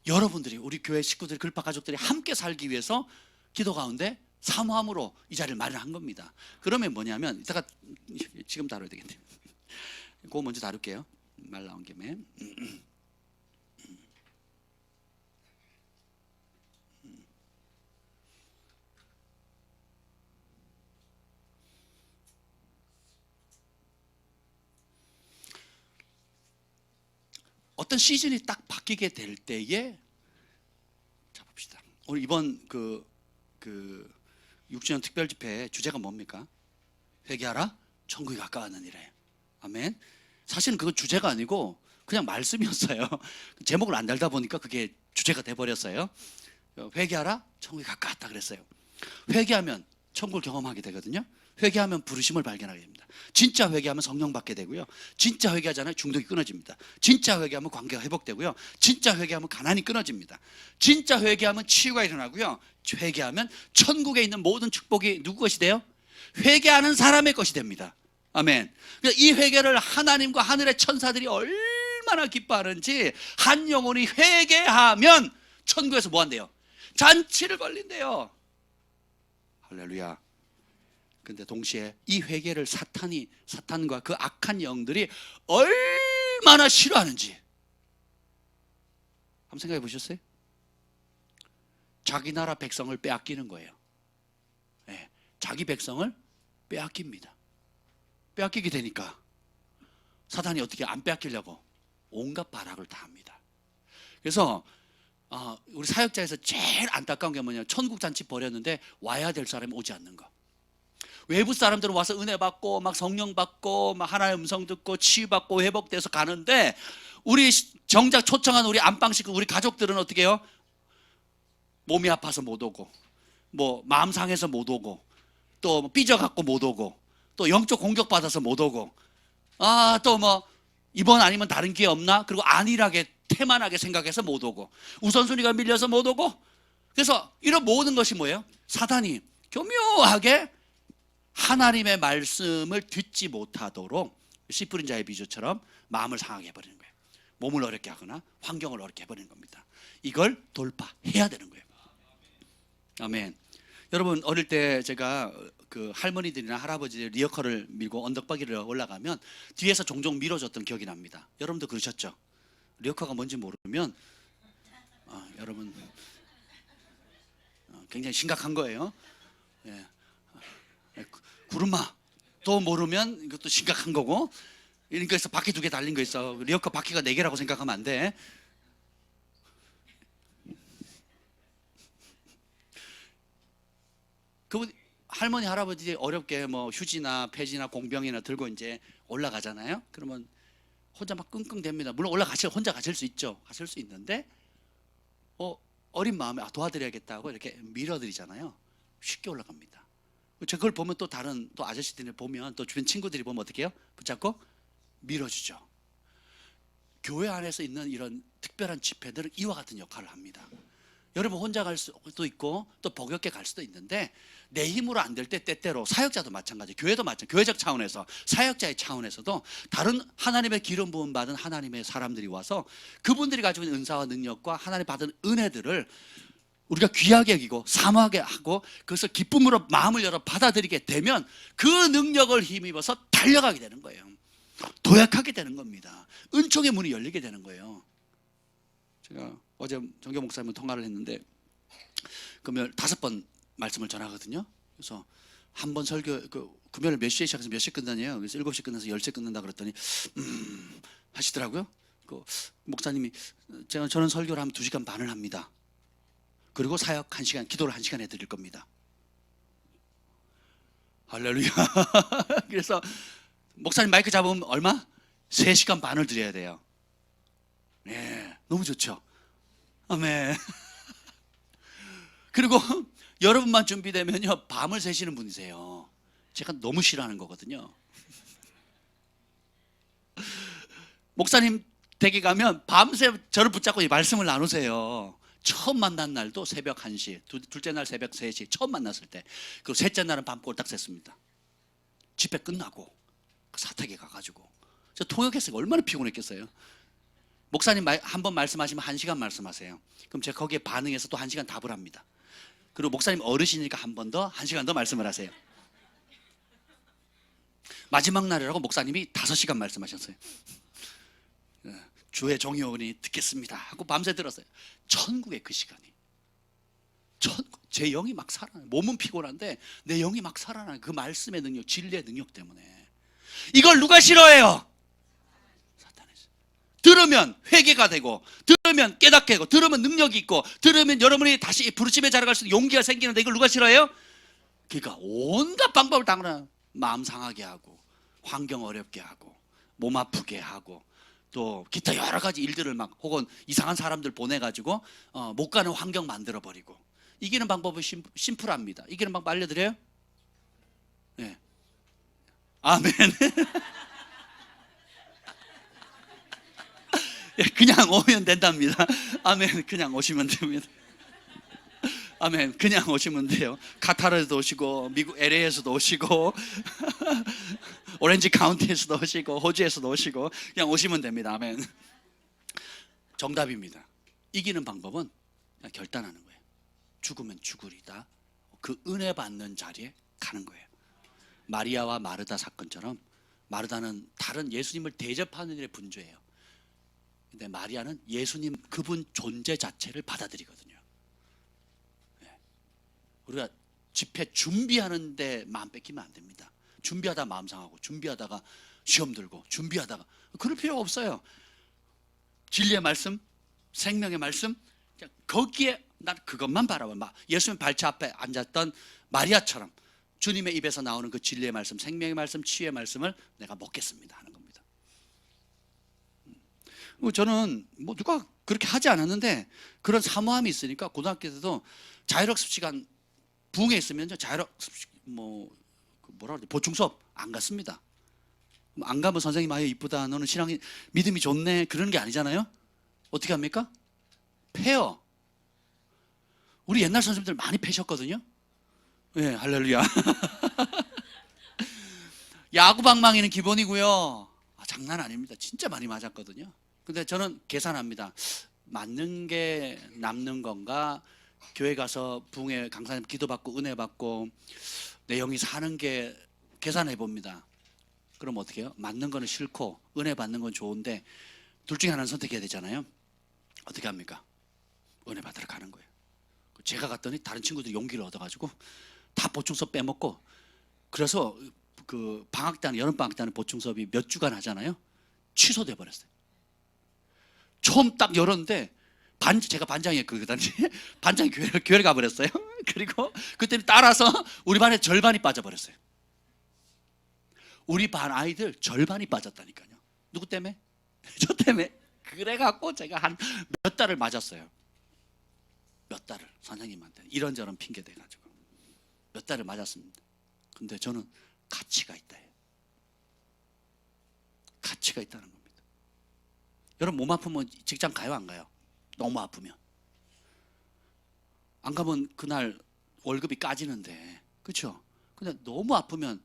여러분들이, 우리 교회 식구들이, 글파 가족들이 함께 살기 위해서 기도 가운데 사모함으로 이 자리를 마련한 겁니다. 그러면 뭐냐면, 이따가 지금 다뤄야 되겠네요. 그거 먼저 다룰게요. 말 나온 김에. 어떤 시즌이 딱 바뀌게 될 때에, 자 봅시다. 오늘 이번 그 6주년 특별 집회 주제가 뭡니까? 회개하라, 천국이 가까웠느니라. 아멘. 사실은 그건 주제가 아니고 그냥 말씀이었어요. 제목을 안 달다 보니까 그게 주제가 돼버렸어요. 회개하라, 천국이 가까웠다 그랬어요. 회개하면 천국을 경험하게 되거든요. 회개하면 부르심을 발견하게 됩니다. 진짜 회개하면 성령 받게 되고요. 진짜 회개하잖아요. 중독이 끊어집니다. 진짜 회개하면 관계가 회복되고요. 진짜 회개하면 가난이 끊어집니다. 진짜 회개하면 치유가 일어나고요. 회개하면 천국에 있는 모든 축복이 누구 것이 돼요? 회개하는 사람의 것이 됩니다. 아멘. 이 회개를 하나님과 하늘의 천사들이 얼마나 기뻐하는지, 한 영혼이 회개하면 천국에서 뭐 한대요? 잔치를 벌린대요. 할렐루야. 근데 동시에 이 회개를 사탄과 그 악한 영들이 얼마나 싫어하는지 한번 생각해 보셨어요? 자기 나라 백성을 빼앗기는 거예요. 네, 자기 백성을 빼앗깁니다. 빼앗기게 되니까 사탄이 어떻게 안 빼앗기려고 온갖 발악을 다 합니다. 그래서 우리 사역자에서 제일 안타까운 게 뭐냐면, 천국 잔치 벌였는데 와야 될 사람이 오지 않는 거. 외부 사람들은 와서 은혜 받고 막 성령 받고 막 하나의 음성 듣고 치유받고 회복돼서 가는데, 우리 정작 초청한 우리 안방 식구, 우리 가족들은 어떻게 해요? 몸이 아파서 못 오고, 뭐 마음 상해서 못 오고, 또 삐져갖고 못 오고, 또 영적 공격 받아서 못 오고, 또 뭐 이번 아니면 다른 기회 없나? 그리고 안일하게 태만하게 생각해서 못 오고, 우선순위가 밀려서 못 오고, 그래서 이런 모든 것이 뭐예요? 사단이 교묘하게 하나님의 말씀을 듣지 못하도록 씨 뿌린 자의 비유처럼 마음을 상하게 해버리는 거예요. 몸을 어렵게 하거나 환경을 어렵게 해버리는 겁니다. 이걸 돌파해야 되는 거예요. 아멘. 여러분, 어릴 때 제가 그 할머니들이나 할아버지들 리어커를 밀고 언덕바퀴를 올라가면 뒤에서 종종 밀어줬던 기억이 납니다. 여러분도 그러셨죠? 리어커가 뭔지 모르면 여러분 굉장히 심각한 거예요. 예. 구름마 또 모르면 이것도 심각한 거고. 그러니까 바퀴 2개 달린 거 있어. 리어커 바퀴가 4개라고 생각하면 안 돼. 그 할머니 할아버지 어렵게 뭐 휴지나 폐지나 공병이나 들고 이제 올라가잖아요. 그러면 혼자 막 끙끙댑니다. 물론 혼자 가실 수 있죠. 가실 수 있는데 어린 마음에 도와드려야겠다고 이렇게 밀어드리잖아요. 쉽게 올라갑니다. 제가 그걸 보면 또 다른 또 아저씨들이 보면 또 주변 친구들이 보면 어떻게 해요? 붙잡고 밀어주죠. 교회 안에서 있는 이런 특별한 집회들은 이와 같은 역할을 합니다. 여러분 혼자 갈 수도 있고 또 버겁게 갈 수도 있는데 내 힘으로 안 될 때 때때로 사역자도 마찬가지, 교회도 마찬가지, 교회적 차원에서 사역자의 차원에서도 다른 하나님의 기름 부음 받은 하나님의 사람들이 와서 그분들이 가지고 있는 은사와 능력과 하나님 받은 은혜들을 우리가 귀하게 여기고 사모하게 하고 그것을 기쁨으로 마음을 열어 받아들이게 되면 그 능력을 힘입어서 달려가게 되는 거예요. 도약하게 되는 겁니다. 은총의 문이 열리게 되는 거예요. 제가 어제 정교 목사님과 통화를 했는데 금요일 5번 말씀을 전하거든요. 그래서 한 번 설교 금요일 몇 시에 시작해서 몇 시에 끝나냐요. 그래서 7시에 끝나서 10시에 끝난다 그랬더니 하시더라고요. 그 목사님이 저는 설교를 하면 2시간 반을 합니다. 그리고 사역 1시간, 기도를 1시간 해드릴 겁니다. 할렐루야. 그래서 목사님 마이크 잡으면 얼마? 3시간 반을 드려야 돼요. 네, 너무 좋죠. 아멘. 그리고 여러분만 준비되면요 밤을 새시는 분이세요. 제가 너무 싫어하는 거거든요. 목사님 댁에 가면 밤새 저를 붙잡고 말씀을 나누세요. 처음 만난 날도 새벽 1시, 둘째 날 새벽 3시 처음 만났을 때, 그리고 셋째 날은 밤 꼴딱 샜습니다. 집회 끝나고 사택에 가가지고 저 통역했으니까 얼마나 피곤했겠어요. 목사님 한 번 말씀하시면 1시간 말씀하세요. 그럼 제가 거기에 반응해서 또 1시간 답을 합니다. 그리고 목사님 어르신이니까 한 번 더 1시간 더 말씀을 하세요. 마지막 날이라고 목사님이 5시간 말씀하셨어요. 주의 종이오니 듣겠습니다 하고 밤새 들었어요. 천국의 그 시간이, 제 영이 막 살아나요. 몸은 피곤한데 내 영이 막 살아나요. 그 말씀의 능력, 진리의 능력 때문에. 이걸 누가 싫어해요? 사탄이. 들으면 회개가 되고, 들으면 깨닫게 되고, 들으면 능력이 있고, 들으면 여러분이 다시 부르심에 자라갈 수 있는 용기가 생기는데 이걸 누가 싫어해요? 그러니까 온갖 방법을 당하나 마음 상하게 하고, 환경 어렵게 하고, 몸 아프게 하고, 또 기타 여러 가지 일들을 막, 혹은 이상한 사람들 보내가지고 못 가는 환경 만들어 버리고. 이기는 방법은 심플합니다. 이기는 방법 알려드려요? 네. 아멘. 그냥 오면 된답니다. 아멘. 그냥 오시면 됩니다. 아멘. 그냥 오시면 돼요. 카타르에서도 오시고, 미국 LA에서도 오시고, 오렌지 카운티에서도 오시고, 호주에서도 오시고, 그냥 오시면 됩니다. 아멘. 정답입니다. 이기는 방법은 그냥 결단하는 거예요. 죽으면 죽으리다. 그 은혜 받는 자리에 가는 거예요. 마리아와 마르다 사건처럼 마르다는 다른 예수님을 대접하는 일에 분주해요. 근데 마리아는 예수님 그분 존재 자체를 받아들이거든요. 우리가 집회 준비하는데 마음 뺏기면 안 됩니다. 준비하다 마음 상하고, 준비하다가 시험 들고, 준비하다가 그럴 필요가 없어요. 진리의 말씀, 생명의 말씀, 그냥 거기에 난 그것만 바라봐. 예수님 발차 앞에 앉았던 마리아처럼 주님의 입에서 나오는 그 진리의 말씀, 생명의 말씀, 치유의 말씀을 내가 먹겠습니다 하는 겁니다. 저는 뭐 누가 그렇게 하지 않았는데 그런 사모함이 있으니까 고등학교 때도 자율학습 시간 부흥에 있으면 자율학습 뭐라 그러지, 보충 수업 안 갔습니다. 안 가면 선생님 아유 이쁘다, 너는 신앙이 믿음이 좋네, 그러는 게 아니잖아요. 어떻게 합니까? 패요. 우리 옛날 선생님들 많이 패셨거든요. 예, 할렐루야. 야구 방망이는 기본이고요. 장난 아닙니다. 진짜 많이 맞았거든요. 근데 저는 계산합니다. 맞는 게 남는 건가? 교회 가서 부흥회 강사님 기도받고 은혜 받고 내 영이 사는 게 계산해 봅니다. 그럼 어떻게 해요? 맞는 거는 싫고 은혜 받는 건 좋은데 둘 중에 하나는 선택해야 되잖아요. 어떻게 합니까? 은혜 받으러 가는 거예요. 제가 갔더니 다른 친구들이 용기를 얻어가지고 다 보충서 빼먹고, 그래서 그 방학 때 여름 방학 때는 보충 수업이 몇 주간 하잖아요. 취소돼 버렸어요. 처음 딱 열었는데 제가 반장이 그 당시 반장이 교회를 가버렸어요. 그리고 그때는 따라서 우리 반의 절반이 빠져버렸어요. 우리 반 아이들 절반이 빠졌다니까요. 누구 때문에? 저 때문에. 그래갖고 제가 한 몇 달을 맞았어요. 몇 달을 선생님한테 이런저런 핑계 대가지고 몇 달을 맞았습니다. 근데 저는 가치가 있다. 가치가 있다는 겁니다. 여러분 몸 아프면 직장 가요 안 가요? 너무 아프면 안 가면 그날 월급이 까지는데, 그렇죠? 근데 너무 아프면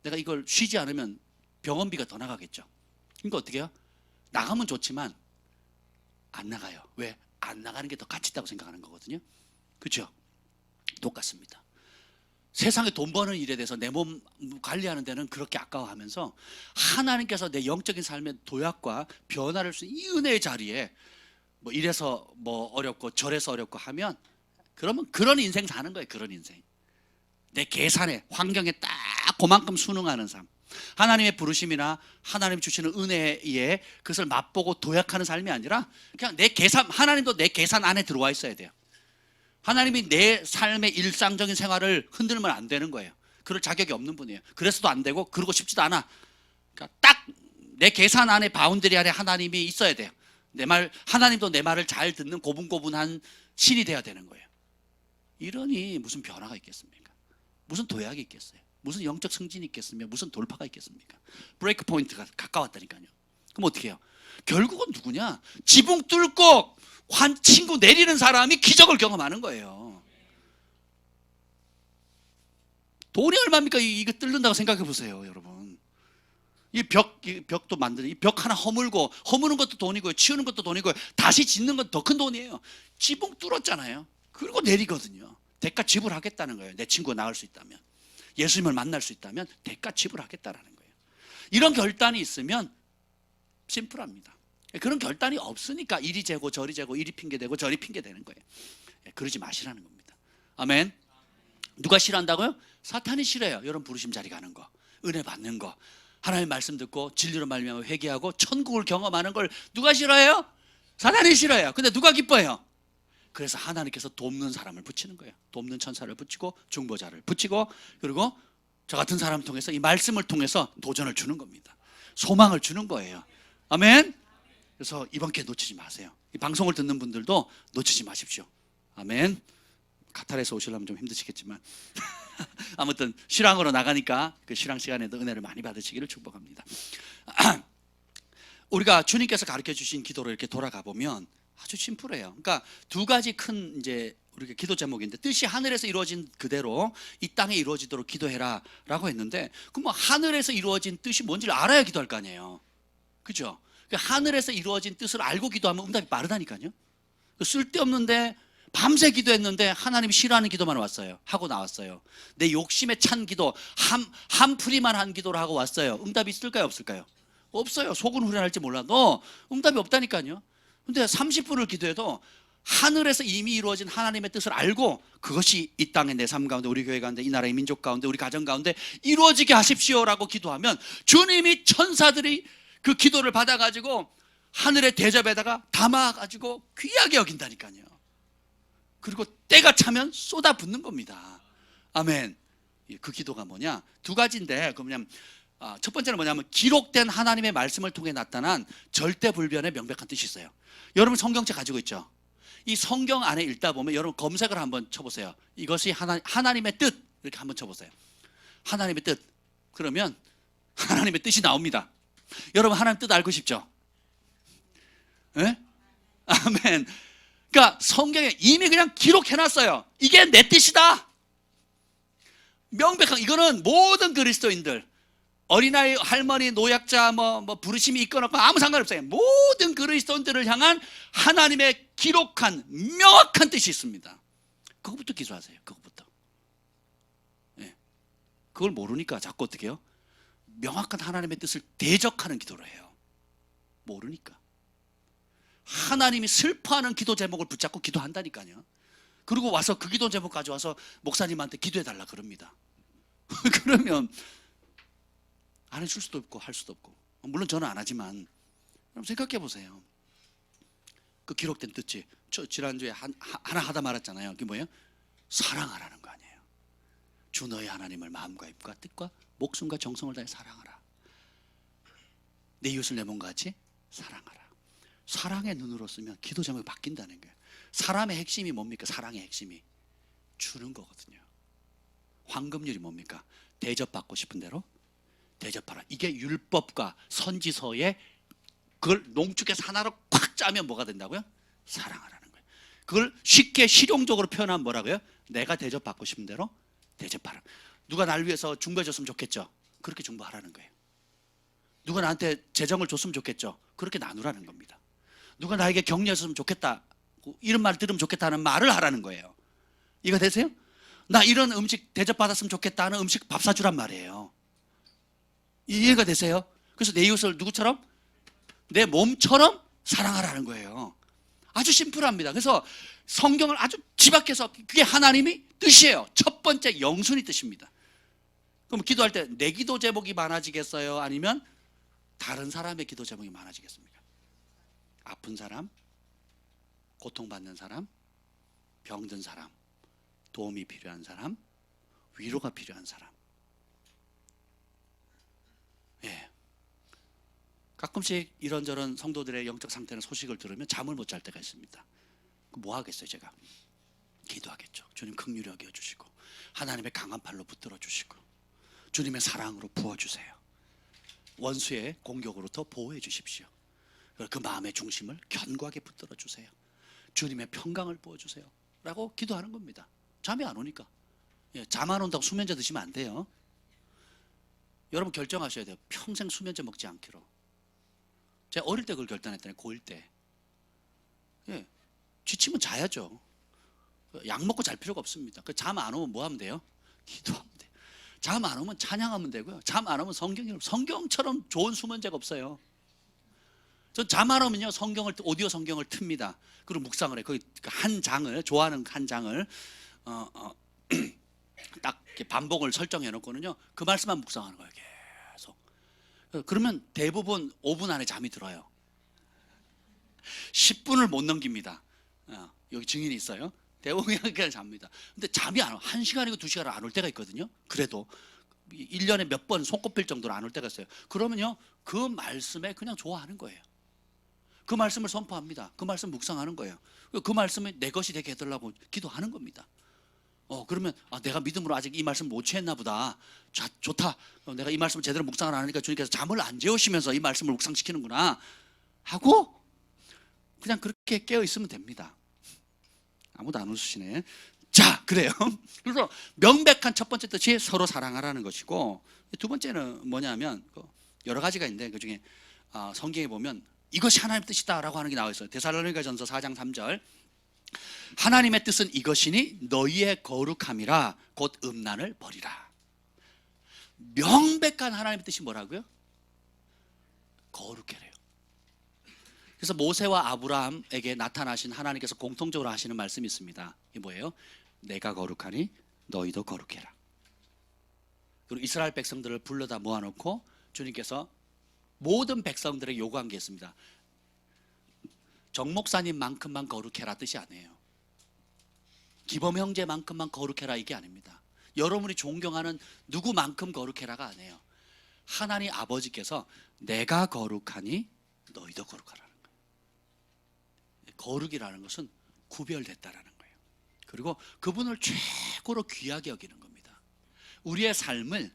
내가 이걸 쉬지 않으면 병원비가 더 나가겠죠. 그러니까 어떻게 해요? 나가면 좋지만 안 나가요. 왜? 안 나가는 게 더 가치 있다고 생각하는 거거든요. 그렇죠? 똑같습니다. 세상에 돈 버는 일에 대해서 내 몸 관리하는 데는 그렇게 아까워하면서 하나님께서 내 영적인 삶의 도약과 변화를 수 이 은혜의 자리에 뭐 이래서 뭐 어렵고 저래서 어렵고 하면, 그러면 그런 인생 사는 거예요. 그런 인생. 내 계산에 환경에 딱 그만큼 순응하는 삶, 하나님의 부르심이나 하나님 주시는 은혜에 그것을 맛보고 도약하는 삶이 아니라 그냥 내 계산, 하나님도 내 계산 안에 들어와 있어야 돼요. 하나님이 내 삶의 일상적인 생활을 흔들면 안 되는 거예요. 그럴 자격이 없는 분이에요. 그래서도 안 되고 그러고 싶지도 않아. 그러니까 딱 내 계산 안에, 바운드리 안에 하나님이 있어야 돼요. 내 말, 하나님도 내 말을 잘 듣는 고분고분한 신이 돼야 되는 거예요. 이러니 무슨 변화가 있겠습니까? 무슨 도약이 있겠어요? 무슨 영적 승진이 있겠으며 무슨 돌파가 있겠습니까? 브레이크 포인트가 가까웠다니까요. 그럼 어떻게 해요? 결국은 누구냐? 지붕 뚫고 친구 내리는 사람이 기적을 경험하는 거예요. 돈이 얼마입니까? 이거 뚫는다고 생각해 보세요, 여러분. 이 벽도 만드는, 이 벽 하나 허무는 것도 돈이고요, 치우는 것도 돈이고요, 다시 짓는 건 더 큰 돈이에요. 지붕 뚫었잖아요. 그리고 내리거든요. 대가 지불하겠다는 거예요. 내 친구가 나을 수 있다면, 예수님을 만날 수 있다면 대가 지불하겠다라는 거예요. 이런 결단이 있으면 심플합니다. 그런 결단이 없으니까 이리 재고 저리 재고, 이리 핑계대고 저리 핑계대는 거예요. 그러지 마시라는 겁니다. 아멘. 누가 싫어한다고요? 사탄이 싫어요. 여러분 부르심 자리 가는 거, 은혜 받는 거, 하나님의 말씀 듣고 진리로 말미암아 회개하고 천국을 경험하는 걸 누가 싫어해요? 사탄이 싫어해요. 근데 누가 기뻐해요? 그래서 하나님께서 돕는 사람을 붙이는 거예요. 돕는 천사를 붙이고 중보자를 붙이고, 그리고 저 같은 사람을 통해서 이 말씀을 통해서 도전을 주는 겁니다. 소망을 주는 거예요. 아멘. 그래서 이번 기회 놓치지 마세요. 이 방송을 듣는 분들도 놓치지 마십시오. 아멘. 카타르에서 오시려면 좀 힘드시겠지만 아무튼 실황으로 나가니까 그 실황 시간에도 은혜를 많이 받으시기를 축복합니다. 우리가 주님께서 가르쳐 주신 기도로 이렇게 돌아가 보면 아주 심플해요. 그러니까 두 가지 큰 이제 우리가 기도 제목인데, 뜻이 하늘에서 이루어진 그대로 이 땅에 이루어지도록 기도해라라고 했는데, 그럼 뭐 하늘에서 이루어진 뜻이 뭔지를 알아야 기도할 거 아니에요. 그죠? 하늘에서 이루어진 뜻을 알고 기도하면 응답이 빠르다니까요. 쓸데없는데 밤새 기도했는데 하나님이 싫어하는 기도만 왔어요. 하고 나왔어요. 내 욕심에 찬 기도, 한풀이만 한 기도를 하고 왔어요. 응답이 있을까요, 없을까요? 없어요. 속은 후련할지 몰라도 응답이 없다니까요. 근데 30분을 기도해도 하늘에서 이미 이루어진 하나님의 뜻을 알고 그것이 이 땅에 내 삶 가운데, 우리 교회 가운데, 이 나라의 민족 가운데, 우리 가정 가운데 이루어지게 하십시오라고 기도하면 주님이 천사들이 그 기도를 받아가지고 하늘의 대접에다가 담아가지고 귀하게 여긴다니까요. 그리고 때가 차면 쏟아붓는 겁니다. 아멘. 그 기도가 뭐냐? 두 가지인데, 그 뭐냐면 첫 번째는 뭐냐면 기록된 하나님의 말씀을 통해 나타난 절대불변의 명백한 뜻이 있어요. 여러분 성경책 가지고 있죠? 이 성경 안에 읽다 보면 여러분 검색을 한번 쳐보세요. 이것이 하나님의 뜻, 이렇게 한번 쳐보세요. 하나님의 뜻. 그러면 하나님의 뜻이 나옵니다. 여러분 하나님 뜻 알고 싶죠? 네? 아멘. 그러니까 성경에 이미 그냥 기록해놨어요. 이게 내 뜻이다. 명백한, 이거는 모든 그리스도인들, 어린아이, 할머니, 노약자, 뭐 부르심이 있거나 없거나 아무 상관없어요. 모든 그리스도인들을 향한 하나님의 기록한 명확한 뜻이 있습니다. 그것부터 기도하세요. 그것부터. 예. 그걸 모르니까 자꾸 어떻게 해요? 명확한 하나님의 뜻을 대적하는 기도를 해요. 모르니까. 하나님이 슬퍼하는 기도 제목을 붙잡고 기도한다니까요. 그리고 와서 그 기도 제목 가져와서 목사님한테 기도해달라 그럽니다. 그러면 안 해줄 수도 없고 할 수도 없고, 물론 저는 안 하지만 여러분 생각해 보세요. 그 기록된 뜻이 저 지난주에 하나 하다 말았잖아요. 그게 뭐예요? 사랑하라는 거 아니에요. 주 너의 하나님을 마음과 입과 뜻과 목숨과 정성을 다해 사랑하라. 내 이웃을 내 몸과 같이 사랑하라. 사랑의 눈으로 쓰면 기도 제목이 바뀐다는 거예요. 사람의 핵심이 뭡니까? 사랑의 핵심이 주는 거거든요. 황금률이 뭡니까? 대접받고 싶은 대로 대접하라. 이게 율법과 선지서에 그걸 농축해서 하나로 꽉 짜면 뭐가 된다고요? 사랑하라는 거예요. 그걸 쉽게 실용적으로 표현하면 뭐라고요? 내가 대접받고 싶은 대로 대접하라. 누가 날 위해서 중보해 줬으면 좋겠죠? 그렇게 중보하라는 거예요. 누가 나한테 재정을 줬으면 좋겠죠? 그렇게 나누라는 겁니다. 누가 나에게 격려했으면 좋겠다, 이런 말 들으면 좋겠다는 말을 하라는 거예요. 이거 되세요? 나 이런 음식 대접받았으면 좋겠다는 음식 밥 사주란 말이에요. 이해가 되세요? 그래서 내 이웃을 누구처럼? 내 몸처럼 사랑하라는 거예요. 아주 심플합니다. 그래서 성경을 아주 집약해서 그게 하나님이 뜻이에요. 첫 번째 영순위 뜻입니다. 그럼 기도할 때 내 기도 제목이 많아지겠어요? 아니면 다른 사람의 기도 제목이 많아지겠습니까? 아픈 사람, 고통받는 사람, 병든 사람, 도움이 필요한 사람, 위로가 필요한 사람. 예. 가끔씩 이런저런 성도들의 영적 상태나 소식을 들으면 잠을 못 잘 때가 있습니다. 뭐 하겠어요? 제가 기도하겠죠. 주님 긍휼히 여겨 주시고 하나님의 강한 팔로 붙들어 주시고 주님의 사랑으로 부어주세요. 원수의 공격으로부터 보호해 주십시오. 그 마음의 중심을 견고하게 붙들어 주세요. 주님의 평강을 부어주세요 라고 기도하는 겁니다. 잠이 안 오니까. 예, 잠 안 온다고 수면제 드시면 안 돼요. 여러분 결정하셔야 돼요. 평생 수면제 먹지 않기로. 제가 어릴 때 그걸 결단했더니 고1 때. 예, 지치면 자야죠. 약 먹고 잘 필요가 없습니다. 잠 안 오면 뭐 하면 돼요? 기도하면 돼요. 잠 안 오면 찬양하면 되고요. 잠 안 오면 성경처럼 좋은 수면제가 없어요. 전 잠 안 오면요 오디오 성경을 틉니다. 그리고 묵상을 해. 거기 한 장을 좋아하는 한 장을 딱 이렇게 반복을 설정해 놓고는요 그 말씀만 묵상하는 거예요. 계속. 그러면 대부분 5분 안에 잠이 들어요. 10분을 못 넘깁니다. 여기 증인이 있어요. 대부분 그냥 잡니다. 근데 잠이 안 와. 1시간이고 2시간 안 올 때가 있거든요. 그래도 1년에 몇 번 손꼽힐 정도로 안 올 때가 있어요. 그러면요 그 말씀에 그냥 좋아하는 거예요. 그 말씀을 선포합니다. 그 말씀 묵상하는 거예요. 그 말씀이 내 것이 되게 해달라고 기도하는 겁니다. 그러면 내가 믿음으로 아직 이 말씀 못 취했나 보다. 좋다. 내가 이 말씀을 제대로 묵상을 안 하니까 주님께서 잠을 안 재우시면서 이 말씀을 묵상시키는구나 하고 그냥 그렇게 깨어 있으면 됩니다. 아무도 안 웃으시네. 자, 그래요. 그래서 명백한 첫 번째 뜻이 서로 사랑하라는 것이고, 두 번째는 뭐냐면 여러 가지가 있는데 그 중에 성경에 보면 이것이 하나님의 뜻이다라고 하는 게 나와 있어요. 데살로니가전서 4장 3절. 하나님의 뜻은 이것이니 너희의 거룩함이라 곧 음란을 버리라. 명백한 하나님의 뜻이 뭐라고요? 거룩해래요. 그래서 모세와 아브라함에게 나타나신 하나님께서 공통적으로 하시는 말씀이 있습니다. 이게 뭐예요? 내가 거룩하니 너희도 거룩해라. 그리고 이스라엘 백성들을 불러다 모아놓고 주님께서 모든 백성들에게 요구한 게 있습니다. 정 목사님만큼만 거룩해라 뜻이 아니에요. 기범 형제만큼만 거룩해라 이게 아닙니다. 여러분이 존경하는 누구만큼 거룩해라가 아니에요. 하나님 아버지께서 내가 거룩하니 너희도 거룩하라는 거예요. 거룩이라는 것은 구별됐다라는 거예요. 그리고 그분을 최고로 귀하게 여기는 겁니다. 우리의 삶을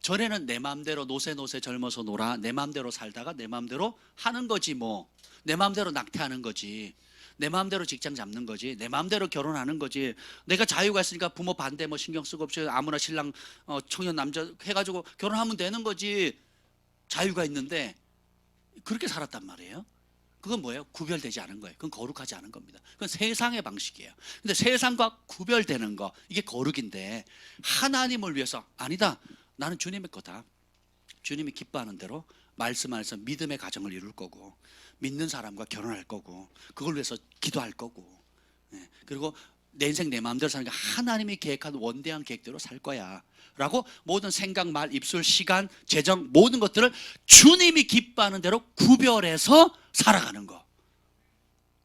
전에는 내 마음대로 노세 젊어서 놀아 내 마음대로 살다가 내 마음대로 하는 거지 뭐 내 마음대로 낙태하는 거지 내 마음대로 직장 잡는 거지, 내 마음대로 결혼하는 거지. 내가 자유가 있으니까 부모 반대 뭐 신경 쓰고 없이 아무나 신랑 청년 남자 해가지고 결혼하면 되는 거지. 자유가 있는데 그렇게 살았단 말이에요. 그건 뭐예요? 구별되지 않은 거예요. 그건 거룩하지 않은 겁니다. 그건 세상의 방식이에요. 근데 세상과 구별되는 거, 이게 거룩인데 하나님을 위해서 아니다, 나는 주님의 거다, 주님이 기뻐하는 대로 말씀 안에서 믿음의 가정을 이룰 거고, 믿는 사람과 결혼할 거고, 그걸 위해서 기도할 거고, 그리고 내 인생 내 마음대로 사는 게 하나님이 계획한 원대한 계획대로 살 거야 라고 모든 생각, 말, 입술, 시간, 재정 모든 것들을 주님이 기뻐하는 대로 구별해서 살아가는 거,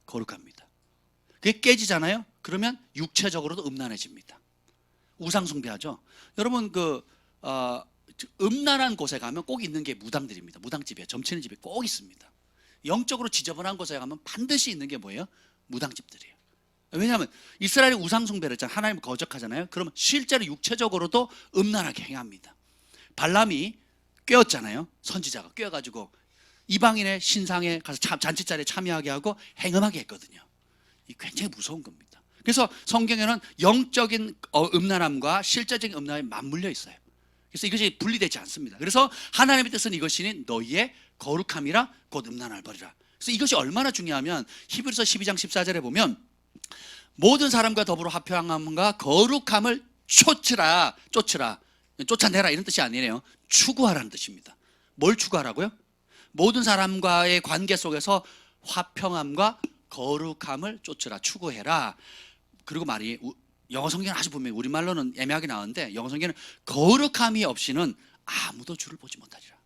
거룩합니다. 그게 깨지잖아요. 그러면 육체적으로도 음란해집니다. 우상 숭배하죠. 여러분 음란한 곳에 가면 꼭 있는 게 무당들입니다. 무당집이에요. 점치는 집이 꼭 있습니다. 영적으로 지저분한 곳에 가면 반드시 있는 게 뭐예요? 무당집들이에요. 왜냐하면 이스라엘이 우상 숭배를 했잖아요. 하나님을 거적하잖아요. 그러면 실제로 육체적으로도 음란하게 행합니다. 발람이 꿰었잖아요. 선지자가 꿰어가지고 이방인의 신상에 가서 잔치자리에 참여하게 하고 행음하게 했거든요. 이 굉장히 무서운 겁니다. 그래서 성경에는 영적인 음란함과 실제적인 음란함이 맞물려 있어요. 그래서 이것이 분리되지 않습니다. 그래서 하나님의 뜻은 이것이니 너희의 거룩함이라 곧 음란함을 버리라. 그래서 이것이 얼마나 중요하면 히브리서 12장 14절에 보면 모든 사람과 더불어 화평함과 거룩함을 쫓아내라 이런 뜻이 아니에요. 추구하라는 뜻입니다. 뭘 추구하라고요? 모든 사람과의 관계 속에서 화평함과 거룩함을 추구해라. 그리고 말이 영어 성경은 아주 분명히, 우리말로는 애매하게 나오는데 영어 성경은 거룩함이 없이는 아무도 주를 보지 못하리라.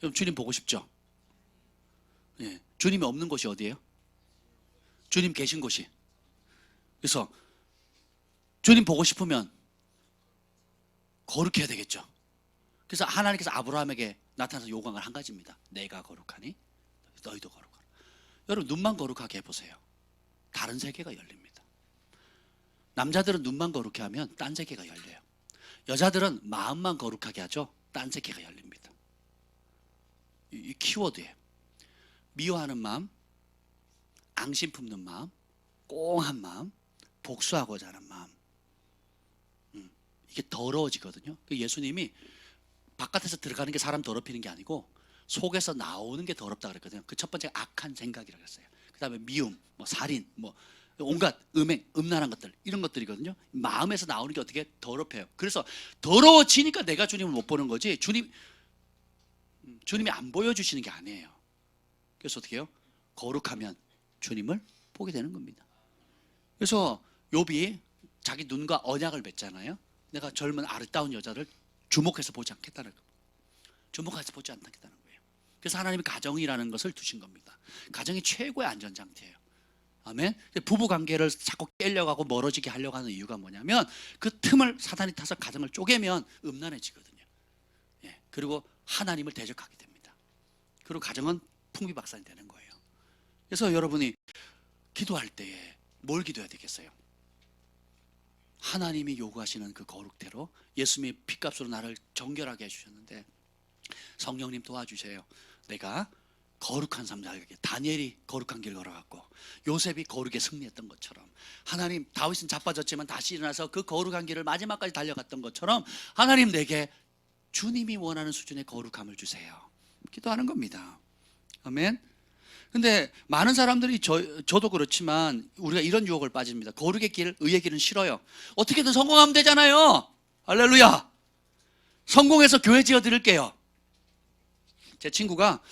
여러분 주님 보고 싶죠? 예, 주님이 없는 곳이 어디예요? 주님 계신 곳이. 그래서 주님 보고 싶으면 거룩해야 되겠죠. 그래서 하나님께서 아브라함에게 나타나서 요구한 건 한 가지입니다. 내가 거룩하니 너희도 거룩하라. 여러분 눈만 거룩하게 해보세요. 다른 세계가 열립니다. 남자들은 눈만 거룩해 하면 딴 세계가 열려요. 여자들은 마음만 거룩하게 하죠. 딴 세계가 열립니다. 이 키워드예요. 미워하는 마음, 앙심 품는 마음, 꽁한 마음, 복수하고자 하는 마음, 이게 더러워지거든요. 예수님이 바깥에서 들어가는 게 사람 더럽히는 게 아니고 속에서 나오는 게 더럽다 그랬거든요. 그 첫 번째 악한 생각이라고 했어요. 그 다음에 미움, 살인, 온갖 음행, 음란한 것들, 이런 것들이거든요. 마음에서 나오는 게 어떻게 더럽혀요. 그래서 더러워지니까 내가 주님을 못 보는 거지, 주님이 안 보여주시는 게 아니에요. 그래서 어떻게 해요? 거룩하면 주님을 보게 되는 겁니다. 그래서 욥이 자기 눈과 언약을 맺잖아요. 내가 젊은 아름다운 여자를 주목해서 보지 않겠다는 거예요. 주목해서 보지 않겠다는 거예요. 그래서 하나님이 가정이라는 것을 두신 겁니다. 가정이 최고의 안전장치예요. 아멘. 부부 관계를 자꾸 깨려고 하고 멀어지게 하려고 하는 이유가 뭐냐면 그 틈을 사단이 타서 가정을 쪼개면 음란해지거든요. 예, 그리고 하나님을 대적하게 됩니다. 그리고 가정은 풍비박산이 되는 거예요. 그래서 여러분이 기도할 때에 뭘 기도해야 되겠어요? 하나님이 요구하시는 그 거룩대로 예수님이 피값으로 나를 정결하게 해주셨는데 성령님 도와주세요. 내가 거룩한 삶 살게. 다니엘이 거룩한 길 걸어갔고 요셉이 거룩에 승리했던 것처럼, 하나님 다윗은 자빠졌지만 다시 일어나서 그 거룩한 길을 마지막까지 달려갔던 것처럼 하나님 내게 주님이 원하는 수준의 거룩함을 주세요. 기도하는 겁니다. 아멘. 근데 많은 사람들이 저도 그렇지만 우리가 이런 유혹을 빠집니다. 거룩의 길, 의의 길은 싫어요. 어떻게든 성공하면 되잖아요. 할렐루야. 성공해서 교회 지어 드릴게요. 제 친구가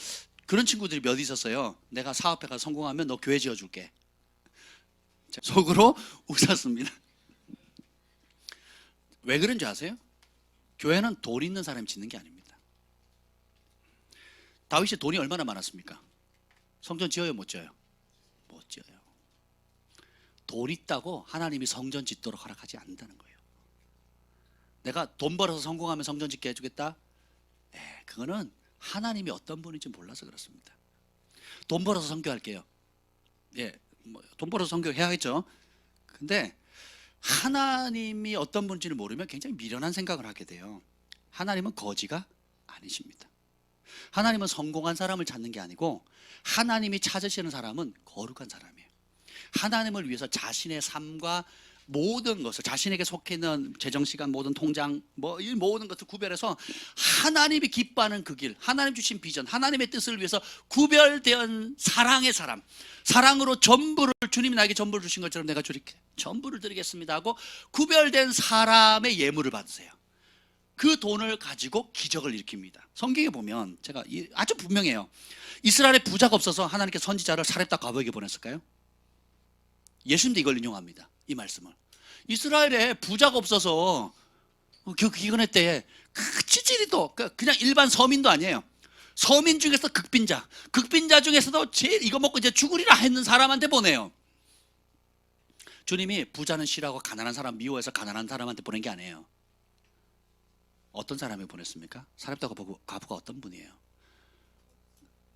그런 친구들이 몇 있었어요. 내가 사업해가 성공하면 너 교회 지어 줄게. 속으로 웃었습니다. 왜 그런지 아세요? 교회는 돈 있는 사람이 짓는 게 아닙니다. 다윗이 돈이 얼마나 많았습니까? 성전 지어요, 못 지어요? 못 지어요. 돈 있다고 하나님이 성전 짓도록 허락하지 않는다는 거예요. 내가 돈 벌어서 성공하면 성전 짓게 해주겠다? 그거는 하나님이 어떤 분인지 몰라서 그렇습니다. 돈 벌어서 선교할게요. 돈 벌어서 선교해야겠죠. 근데 하나님이 어떤 분인지를 모르면 굉장히 미련한 생각을 하게 돼요. 하나님은 거지가 아니십니다. 하나님은 성공한 사람을 찾는 게 아니고 하나님이 찾으시는 사람은 거룩한 사람이에요. 하나님을 위해서 자신의 삶과 모든 것을, 자신에게 속해 있는 재정시간, 모든 통장, 이 모든 것을 구별해서 하나님이 기뻐하는 그 길, 하나님 주신 비전, 하나님의 뜻을 위해서 구별된 사랑의 사람, 사랑으로 전부를, 주님이 나에게 전부를 주신 것처럼 내가 주님께 전부를 드리겠습니다 하고 구별된 사람의 예물을 받으세요. 그 돈을 가지고 기적을 일으킵니다. 성경에 보면 제가 아주 분명해요. 이스라엘에 부자가 없어서 하나님께 선지자를 사렙다 과부에게 보냈을까요? 예수님도 이걸 인용합니다. 이 말씀을. 이스라엘에 부자가 없어서 그 기근의 때에 찌질이도 그냥 일반 서민도 아니에요. 서민 중에서 극빈자 중에서도 제일 이거 먹고 이제 죽으리라 했는 사람한테 보내요. 주님이 부자는 싫어하고 가난한 사람 미워해서 가난한 사람한테 보낸 게 아니에요. 어떤 사람이 보냈습니까? 사렙다 과부가 어떤 분이에요?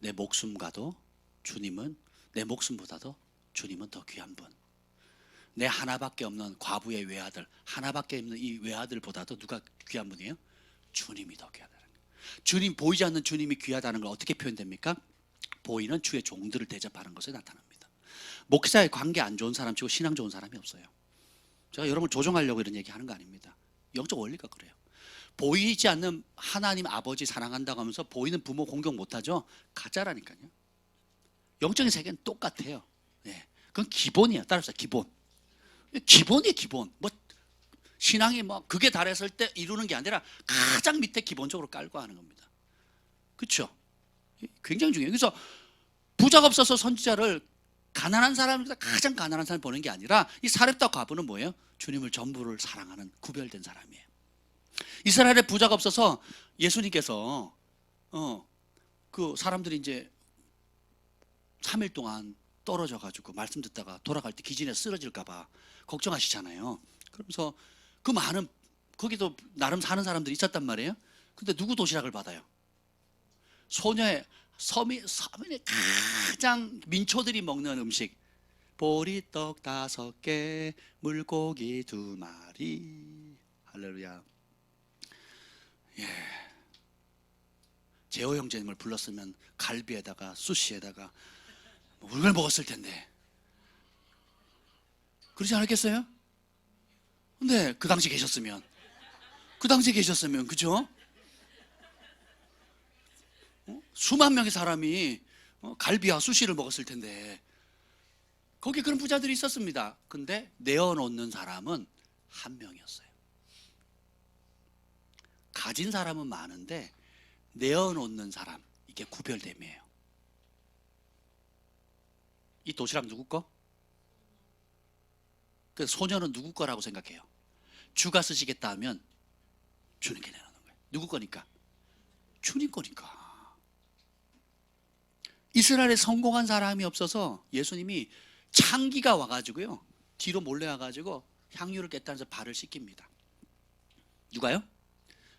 내 목숨과도 주님은, 내 목숨보다도 주님은 더 귀한 분. 내 하나밖에 없는 과부의 외아들, 하나밖에 없는 이 외아들보다도 누가 귀한 분이에요? 주님이 더 귀하다는 거예요. 주님, 보이지 않는 주님이 귀하다는 걸 어떻게 표현됩니까? 보이는 주의 종들을 대접하는 것에 나타납니다. 목사의 관계 안 좋은 사람 치고 신앙 좋은 사람이 없어요. 제가 여러분을 조종하려고 이런 얘기 하는 거 아닙니다. 영적 원리가 그래요. 보이지 않는 하나님 아버지 사랑한다고 하면서 보이는 부모 공경 못하죠? 가짜라니까요. 영적인 세계는 똑같아요. 네. 그건 기본이에요. 따라서 기본. 기본이에요, 기본. 신앙이 극에 달했을 때 이루는 게 아니라 가장 밑에 기본적으로 깔고 하는 겁니다. 그렇죠? 굉장히 중요해요. 그래서 부자가 없어서 선지자를 가난한 사람보다 가장 가난한 사람 보는 게 아니라 이 사렙다 과부는 뭐예요? 주님을 전부를 사랑하는 구별된 사람이에요. 이스라엘에 부자가 없어서 예수님께서 그 사람들이 이제 3일 동안 떨어져 가지고 말씀 듣다가 돌아갈 때 기진에 쓰러질까 봐 걱정하시잖아요. 그러면서 그 많은, 거기도 나름 사는 사람들이 있었단 말이에요. 근데 누구 도시락을 받아요? 소녀의 서민의 가장 민초들이 먹는 음식, 보리떡 5개, 물고기 2마리. 할렐루야. 예. 제호 형제님을 불렀으면 갈비에다가 수시에다가 물걸 먹었을 텐데 그러지 않았겠어요? 근데 그 당시 계셨으면 그죠? 수만 명의 사람이 갈비와 수시를 먹었을 텐데 거기 그런 부자들이 있었습니다. 근데 내어놓는 사람은 한 명이었어요. 가진 사람은 많은데 내어놓는 사람, 이게 구별됨이에요. 이 도시락 누구 거? 그 소녀는 누구 거라고 생각해요? 주가 쓰시겠다 하면 주님께 내놓는 거예요. 누구 거니까? 주님 거니까. 이스라엘에 성공한 사람이 없어서 예수님이 창기가 와가지고요, 뒤로 몰래 와가지고 향유를 깼다면서 발을 씻깁니다. 누가요?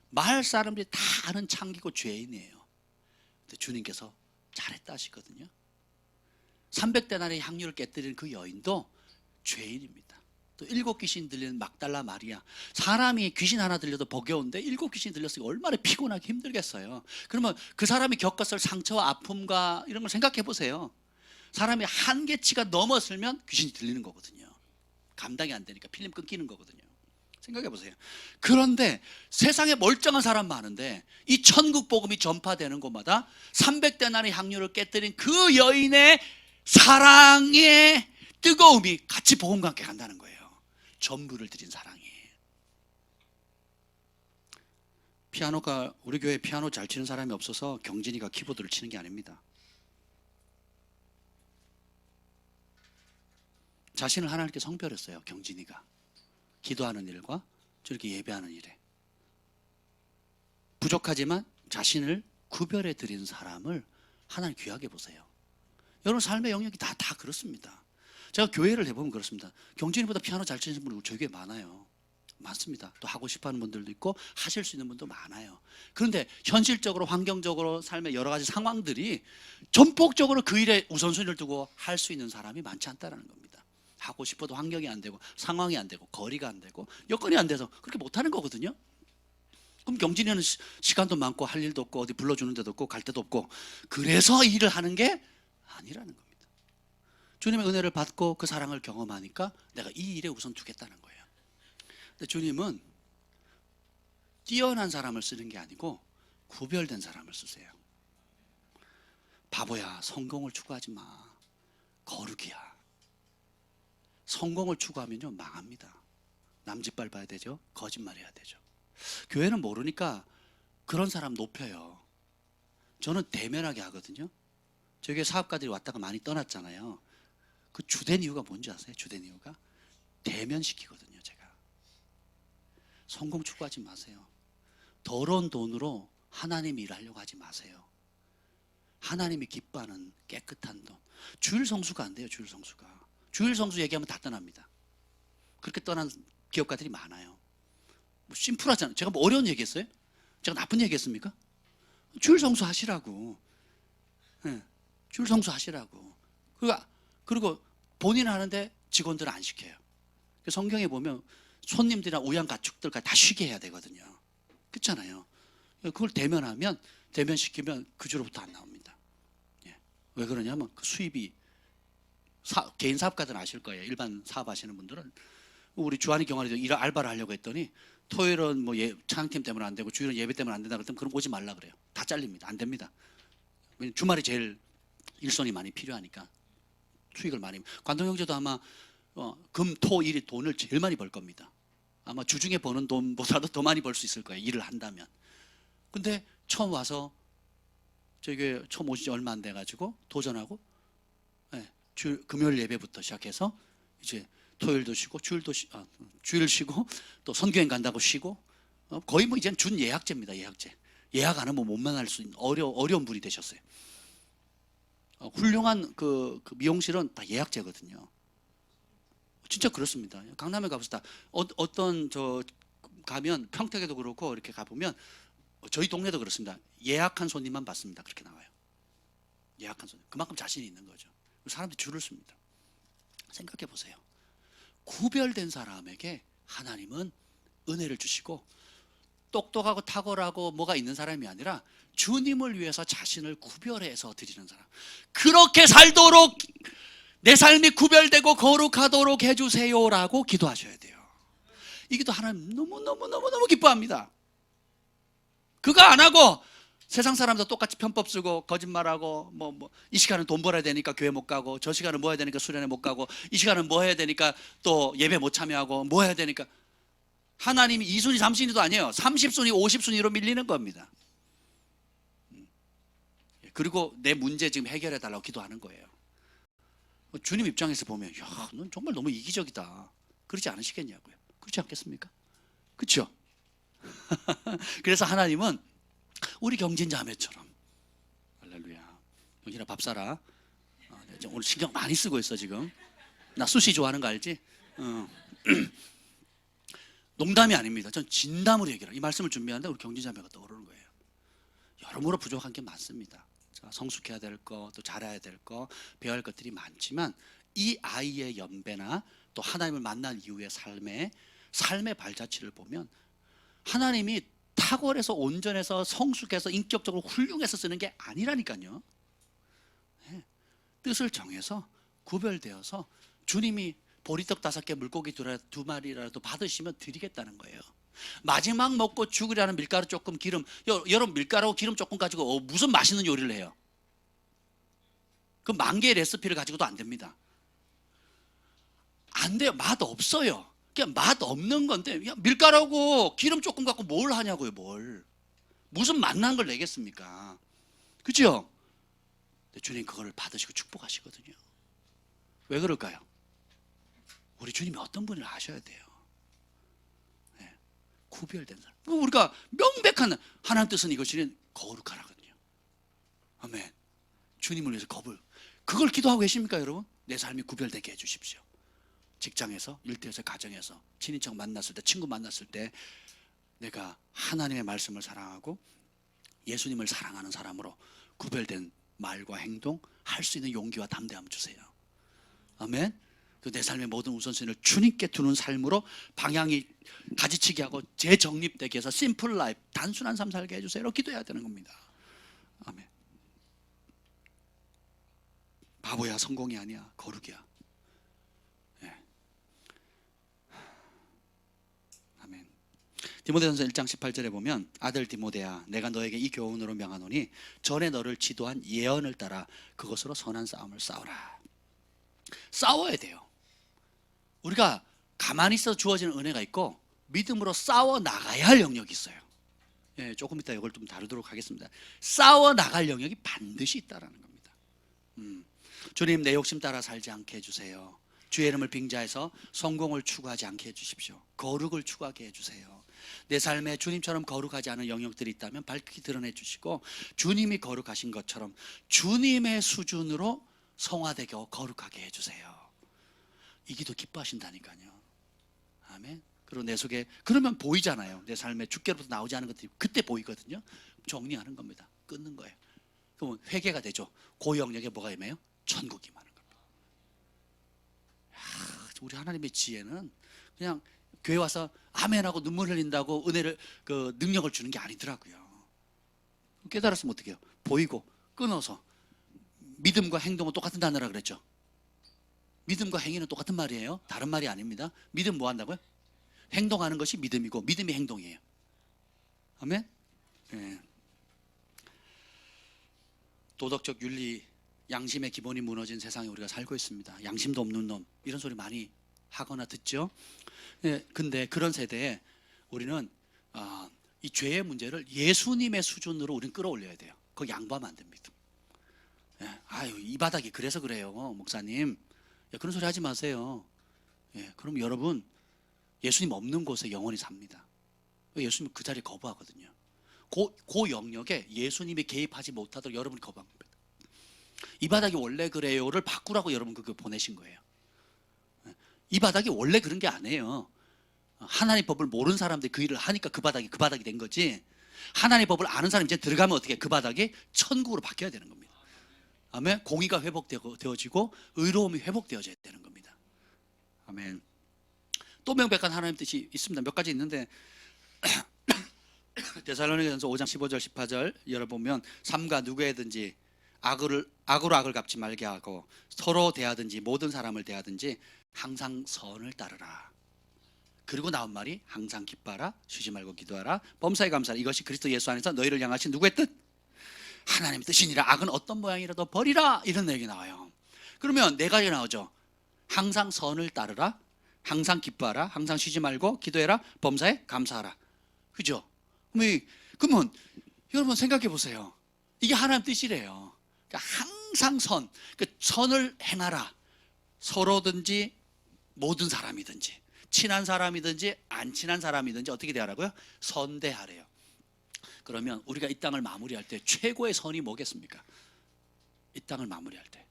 마을 사람들이 다 아는 창기고 죄인이에요. 근데 주님께서 잘했다 하시거든요. 300데나리의 향유를 깨뜨리는 그 여인도 죄인입니다. 또 7귀신 들리는 막달라 마리아, 사람이 귀신 하나 들려도 버거운데 7귀신 들렸으니 얼마나 피곤하게 힘들겠어요. 그러면 그 사람이 겪었을 상처와 아픔과 이런 걸 생각해 보세요. 사람이 한계치가 넘었으면 귀신이 들리는 거거든요. 감당이 안 되니까 필름 끊기는 거거든요. 생각해 보세요. 그런데 세상에 멀쩡한 사람 많은데 이 천국 복음이 전파되는 곳마다 300데나리 향유를 깨뜨린 그 여인의 사랑의 뜨거움이 같이 복음과 함께 간다는 거예요. 전부를 드린 사랑이. 피아노가, 우리 교회에 피아노 잘 치는 사람이 없어서 경진이가 키보드를 치는 게 아닙니다. 자신을 하나님께 성별했어요. 경진이가 기도하는 일과 저렇게 예배하는 일에 부족하지만 자신을 구별해 드린 사람을 하나님 귀하게 보세요. 여러분 삶의 영역이 다 그렇습니다. 제가 교회를 해보면 그렇습니다. 경진이보다 피아노 잘 치는 분이 저희 교회에 많습니다. 또 하고 싶어하는 분들도 있고 하실 수 있는 분도 많아요. 그런데 현실적으로 환경적으로 삶의 여러 가지 상황들이 전폭적으로 그 일에 우선순위를 두고 할 수 있는 사람이 많지 않다는 겁니다. 하고 싶어도 환경이 안 되고 상황이 안 되고 거리가 안 되고 여건이 안 돼서 그렇게 못하는 거거든요. 그럼 경진이는 시간도 많고 할 일도 없고 어디 불러주는 데도 없고 갈 데도 없고 그래서 일을 하는 게 아니라는 겁니다. 주님의 은혜를 받고 그 사랑을 경험하니까 내가 이 일에 우선 두겠다는 거예요. 근데 주님은 뛰어난 사람을 쓰는 게 아니고 구별된 사람을 쓰세요. 바보야, 성공을 추구하지 마. 거룩이야. 성공을 추구하면요 망합니다. 남짓발 봐야 되죠. 거짓말해야 되죠. 교회는 모르니까 그런 사람 높여요. 저는 대면하게 하거든요. 저기 사업가들이 왔다가 많이 떠났잖아요. 그 주된 이유가 뭔지 아세요? 주된 이유가 대면시키거든요. 제가 성공 추구하지 마세요. 더러운 돈으로 하나님 일하려고 하지 마세요. 하나님이 기뻐하는 깨끗한 돈. 주일 성수가 안 돼요. 주일 성수가. 주일 성수 얘기하면 다 떠납니다. 그렇게 떠난 기업가들이 많아요. 뭐 심플하잖아요. 제가 뭐 어려운 얘기했어요? 제가 나쁜 얘기했습니까? 주일 성수 하시라고. 네, 주일 성수 하시라고. 그리고 본인 하는데 직원들은 안 시켜요. 성경에 보면 손님들이나 우양가축들까지 다 쉬게 해야 되거든요. 그렇잖아요. 그걸 대면시키면 그 주로부터 안 나옵니다. 예. 왜 그러냐면 그 수입이 개인 사업가들은 아실 거예요. 일반 사업하시는 분들은 우리 주한이 경환이도 일을 알바를 하려고 했더니 토요일은 뭐 찬양팀 때문에 안 되고 주일은 예배 때문에 안 된다 그랬더니 그럼 오지 말라 그래요. 다 잘립니다. 안 됩니다. 주말이 제일 일손이 많이 필요하니까 수익을 많이. 관동 형제도 아마 금, 토, 일이 돈을 제일 많이 벌 겁니다. 아마 주중에 버는 돈보다도 더 많이 벌 수 있을 거예요. 일을 한다면. 근데 처음 와서 저기 처음 오신 지 얼마 안 돼가지고 도전하고 금요일 예배부터 시작해서 이제 토요일도 쉬고 주일 쉬고 또 선교행 간다고 쉬고 거의 뭐 이제는 준 예약제입니다. 예약제. 예약 안 하면 못 만날 수 있는 어려운 분이 되셨어요. 훌륭한 그 미용실은 다 예약제거든요. 진짜 그렇습니다. 강남에 가보시다 어떤 가면 평택에도 그렇고 이렇게 가보면 저희 동네도 그렇습니다. 예약한 손님만 받습니다. 그렇게 나와요. 예약한 손님. 그만큼 자신이 있는 거죠. 사람들이 줄을 씁니다. 생각해 보세요. 구별된 사람에게 하나님은 은혜를 주시고 똑똑하고 탁월하고 뭐가 있는 사람이 아니라 주님을 위해서 자신을 구별해서 드리는 사람. 그렇게 살도록 내 삶이 구별되고 거룩하도록 해주세요라고 기도하셔야 돼요. 이 기도 하나님 너무 기뻐합니다. 그거 안 하고 세상 사람도 똑같이 편법 쓰고 거짓말하고 이 시간은 돈 벌어야 되니까 교회 못 가고 저 시간은 뭐 해야 되니까 수련회 못 가고 이 시간은 뭐 해야 되니까 또 예배 못 참여하고 뭐 해야 되니까 하나님이 2순위 3순위도 아니에요. 30순위 50순위로 밀리는 겁니다. 그리고 내 문제 지금 해결해 달라고 기도하는 거예요. 주님 입장에서 보면 야, 넌 정말 너무 이기적이다. 그렇지 않으시겠냐고요. 그렇지 않겠습니까? 그렇죠? 그래서 하나님은 우리 경진자매처럼 할렐루야. 경진아 밥 사라. 오늘 신경 많이 쓰고 있어 지금. 나 수시 좋아하는 거 알지? 농담이 아닙니다. 전 진담으로 얘기해요. 이 말씀을 준비하는데 우리 경진자매가 떠오르는 거예요. 여러모로 부족한 게 많습니다. 성숙해야 될 거, 또 잘해야 될 거, 배워야 할 것들이 많지만 이 아이의 연배나 또 하나님을 만난 이후의 삶의 발자취를 보면 하나님이 탁월해서 온전해서 성숙해서 인격적으로 훌륭해서 쓰는 게 아니라니까요. 네. 뜻을 정해서 구별되어서 주님이 보리떡 5개 물고기 2마리라도 받으시면 드리겠다는 거예요. 마지막 먹고 죽으려는 밀가루 조금 기름, 여러분 밀가루하고 기름 조금 가지고 무슨 맛있는 요리를 해요? 그 10,000개의 레시피를 가지고도 안 됩니다. 안 돼요. 맛 없어요. 그냥 맛 없는 건데 밀가루하고 기름 조금 갖고 뭘 하냐고요. 무슨 맛난 걸 내겠습니까? 그죠? 주님 그거를 받으시고 축복하시거든요. 왜 그럴까요? 우리 주님이 어떤 분을 아셔야 돼요. 네. 구별된 사람. 우리가 명백한 하나님 뜻은 이것이 거룩하라거든요. 아멘. 주님을 위해서 그걸 기도하고 계십니까 여러분? 내 삶이 구별되게 해주십시오. 직장에서, 일터에서, 가정에서, 친인척 만났을 때, 친구 만났을 때 내가 하나님의 말씀을 사랑하고 예수님을 사랑하는 사람으로 구별된 말과 행동 할 수 있는 용기와 담대함 주세요. 아멘. 그 내 삶의 모든 우선순위를 주님께 두는 삶으로 방향이 가지치기 하고 재정립되게 해서 심플 라이프, 단순한 삶 살게 해주세요. 기도해야 되는 겁니다. 아멘. 바보야, 성공이 아니야, 거룩이야. 예. 아멘. 디모데전서 1장 18절에 보면 아들 디모데야, 내가 너에게 이 교훈으로 명하노니 전에 너를 지도한 예언을 따라 그것으로 선한 싸움을 싸우라. 싸워야 돼요. 우리가 가만히 있어 주어지는 은혜가 있고 믿음으로 싸워 나가야 할 영역이 있어요. 예, 조금 이따 이걸 좀 다루도록 하겠습니다. 싸워 나갈 영역이 반드시 있다라는 겁니다. 주님, 내 욕심 따라 살지 않게 해주세요. 주의 이름을 빙자해서 성공을 추구하지 않게 해주십시오. 거룩을 추구하게 해주세요. 내 삶에 주님처럼 거룩하지 않은 영역들이 있다면 밝히 드러내 주시고, 주님이 거룩하신 것처럼 주님의 수준으로 성화되게 거룩하게 해주세요. 이 기도 기뻐하신다니까요. 아멘. 그리고 내 속에, 그러면 보이잖아요. 내 삶에 주께로부터 나오지 않은 것들이 그때 보이거든요. 정리하는 겁니다. 끊는 거예요. 그러면 회개가 되죠. 그 영역에 뭐가 임해요? 천국이 임하는 겁니다. 우리 하나님의 지혜는 그냥 교회 와서 아멘하고 눈물 흘린다고 은혜를, 그 능력을 주는 게 아니더라고요. 깨달았으면 어떻게 해요? 보이고 끊어서. 믿음과 행동은 똑같은 단어라 그랬죠. 믿음과 행위는 똑같은 말이에요. 다른 말이 아닙니다. 믿음 뭐 한다고요? 행동하는 것이 믿음이고 믿음이 행동이에요. 아멘. 네. 도덕적 윤리, 양심의 기본이 무너진 세상에 우리가 살고 있습니다. 양심도 없는 놈, 이런 소리 많이 하거나 듣죠. 네, 근데 그런 세대에 우리는 이 죄의 문제를 예수님의 수준으로 우리는 끌어올려야 돼요. 거기 양보하면 안 됩니다. 네, 아유, 이 바닥이 그래서 그래요, 목사님. 그런 소리 하지 마세요. 예, 그럼 여러분 예수님 없는 곳에 영원히 삽니다. 예수님은 그 자리에 거부하거든요. 그 영역에 예수님이 개입하지 못하도록 여러분이 거부한 겁니다. 이 바닥이 원래 그래요를 바꾸라고 여러분 그거 보내신 거예요. 이 바닥이 원래 그런 게 아니에요. 하나님의 법을 모르는 사람들이 그 일을 하니까 그 바닥이 된 거지. 하나님의 법을 아는 사람이 이제 들어가면 어떻게 그 바닥이 천국으로 바뀌어야 되는 겁니다. 아멘. 공의가 회복되어지고 의로움이 회복되어져야 되는 겁니다. 아멘. 또 명백한 하나님 뜻이 있습니다. 몇 가지 있는데 데살로니가전서 5장 15절 18절 열어보면, 삼가 누구에든지 악으로 악을 갚지 말게 하고 서로 대하든지 모든 사람을 대하든지 항상 선을 따르라. 그리고 나온 말이 항상 기뻐하라, 쉬지 말고 기도하라, 범사에 감사하라. 이것이 그리스도 예수 안에서 너희를 향하신 누구의 뜻? 하나님의 뜻이니라. 악은 어떤 모양이라도 버리라. 이런 내용이 나와요. 그러면 네 가지가 나오죠. 항상 선을 따르라, 항상 기뻐하라, 항상 쉬지 말고 기도해라, 범사에 감사하라. 그죠? 그러면 여러분 생각해 보세요. 이게 하나님 뜻이래요. 그러니까 항상 선을 행하라. 서로든지 모든 사람이든지, 친한 사람이든지 안 친한 사람이든지 어떻게 대하라고요? 선대하래요. 그러면 우리가 이 땅을 마무리할 때 최고의 선이 뭐겠습니까? 이 땅을 마무리할 때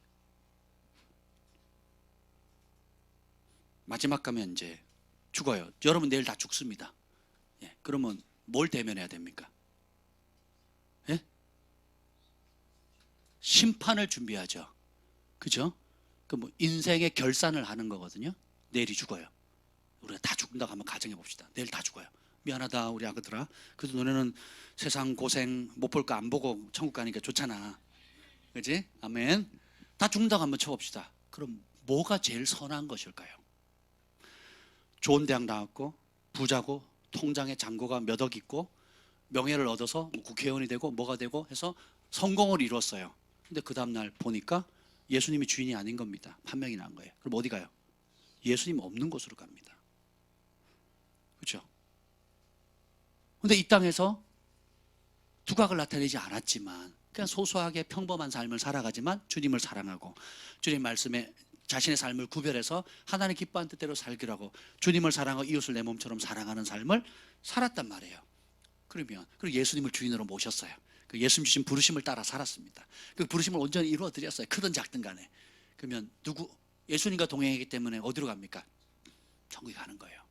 마지막 가면 이제 죽어요. 여러분 내일 다 죽습니다. 예, 그러면 뭘 대면해야 됩니까? 예? 심판을 준비하죠. 그죠? 그 뭐 인생의 결산을 하는 거거든요. 내일이 죽어요. 우리가 다 죽는다고 한번 가정해 봅시다. 내일 다 죽어요. 미안하다 우리 아그들아. 그래도 너네는 세상 고생 못 볼 거 안 보고 천국 가니까 좋잖아. 그지? 아멘. 다 죽는다고 한번 쳐봅시다. 그럼 뭐가 제일 선한 것일까요? 좋은 대학 나왔고 부자고 통장에 잔고가 몇 억 있고 명예를 얻어서 국회의원이 되고 뭐가 되고 해서 성공을 이뤘어요. 근데 그 다음날 보니까 예수님이 주인이 아닌 겁니다. 판명이 난 거예요. 그럼 어디 가요? 예수님 없는 곳으로 갑니다. 그렇죠? 근데 이 땅에서 두각을 나타내지 않았지만 그냥 소소하게 평범한 삶을 살아가지만 주님을 사랑하고 주님 말씀에 자신의 삶을 구별해서 하나님 기뻐하는 뜻대로 살기로 하고 주님을 사랑하고 이웃을 내 몸처럼 사랑하는 삶을 살았단 말이에요. 그리고 예수님을 주인으로 모셨어요. 그 예수님 주신 부르심을 따라 살았습니다. 그 부르심을 온전히 이루어 드렸어요. 크든 작든 간에. 그러면 예수님과 동행하기 때문에 어디로 갑니까? 천국에 가는 거예요.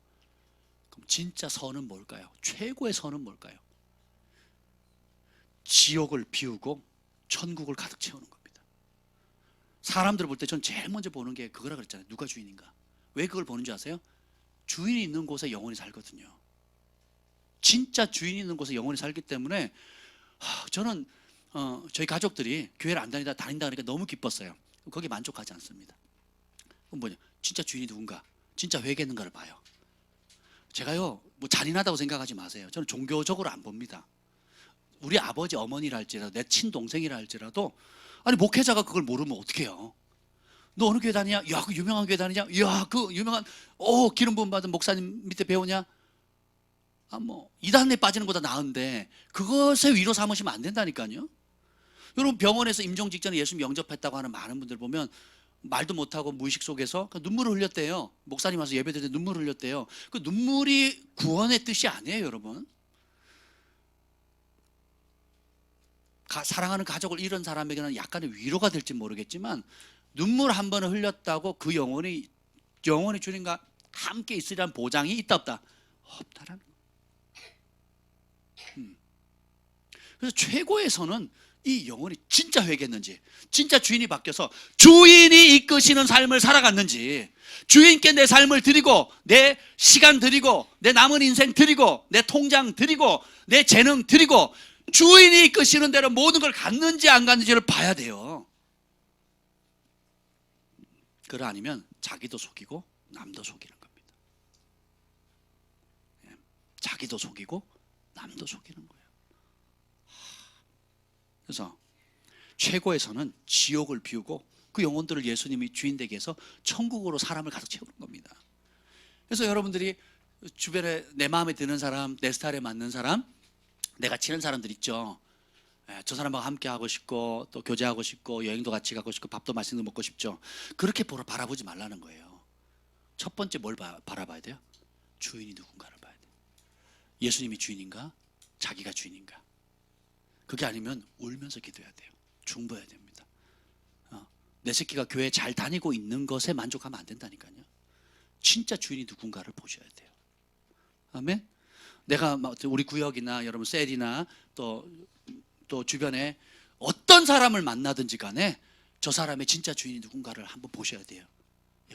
그럼 진짜 선은 뭘까요? 최고의 선은 뭘까요? 지옥을 비우고 천국을 가득 채우는 겁니다. 사람들을 볼 때 전 제일 먼저 보는 게 그거라 그랬잖아요. 누가 주인인가. 왜 그걸 보는 줄 아세요? 주인이 있는 곳에 영혼이 살거든요. 진짜 주인이 있는 곳에 영혼이 살기 때문에 저는 저희 가족들이 교회를 안 다닌다 하니까 너무 기뻤어요. 거기에 만족하지 않습니다. 그럼 뭐냐? 진짜 주인이 누군가, 진짜 회개했는가를 봐요. 제가요, 뭐 잔인하다고 생각하지 마세요. 저는 종교적으로 안 봅니다. 우리 아버지 어머니라 할지라도, 내 친동생이라 할지라도, 아니 목회자가 그걸 모르면 어떡해요? 너 어느 교회 다니냐? 야, 그 유명한 교회 다니냐? 야, 그 유명한 기름 부음 받은 목사님 밑에 배우냐? 뭐 이단에 빠지는 것보다 나은데 그것에 위로 삼으시면 안 된다니까요. 여러분, 병원에서 임종 직전에 예수님 영접했다고 하는 많은 분들 보면 말도 못하고 무의식 속에서 눈물을 흘렸대요. 목사님 와서 예배 드릴 때 눈물을 흘렸대요. 그 눈물이 구원의 뜻이 아니에요, 여러분. 사랑하는 가족을 잃은 사람에게는 약간의 위로가 될지 모르겠지만, 눈물 한 번을 흘렸다고 그 영혼이 주님과 함께 있으리란 보장이 있다 없다? 없다라는 거예요. 그래서 최고에서는 이 영혼이 진짜 회개했는지, 진짜 주인이 바뀌어서 주인이 이끄시는 삶을 살아갔는지, 주인께 내 삶을 드리고, 내 시간 드리고, 내 남은 인생 드리고, 내 통장 드리고, 내 재능 드리고, 주인이 이끄시는 대로 모든 걸 갔는지 안 갔는지를 봐야 돼요. 그러 아니면 자기도 속이고 남도 속이는 겁니다. 자기도 속이고 남도 속이는 거예요. 그래서 최고에서는 지옥을 비우고 그 영혼들을 예수님이 주인 되게 해서 천국으로 사람을 가득 채우는 겁니다. 그래서 여러분들이 주변에 내 마음에 드는 사람, 내 스타일에 맞는 사람, 내가 치는 사람들 있죠. 저 사람하고 함께 하고 싶고, 또 교제하고 싶고, 여행도 같이 가고 싶고, 밥도 맛있는 거 먹고 싶죠. 그렇게 바라보지 말라는 거예요. 첫 번째 뭘 바라봐야 돼요? 주인이 누군가를 봐야 돼요. 예수님이 주인인가? 자기가 주인인가? 그게 아니면 울면서 기도해야 돼요. 중보해야 됩니다. 내 새끼가 교회 잘 다니고 있는 것에 만족하면 안 된다니까요. 진짜 주인이 누군가를 보셔야 돼요. 아멘? 내가 우리 구역이나 여러분 셀이나 또 주변에 어떤 사람을 만나든지 간에 저 사람의 진짜 주인이 누군가를 한번 보셔야 돼요.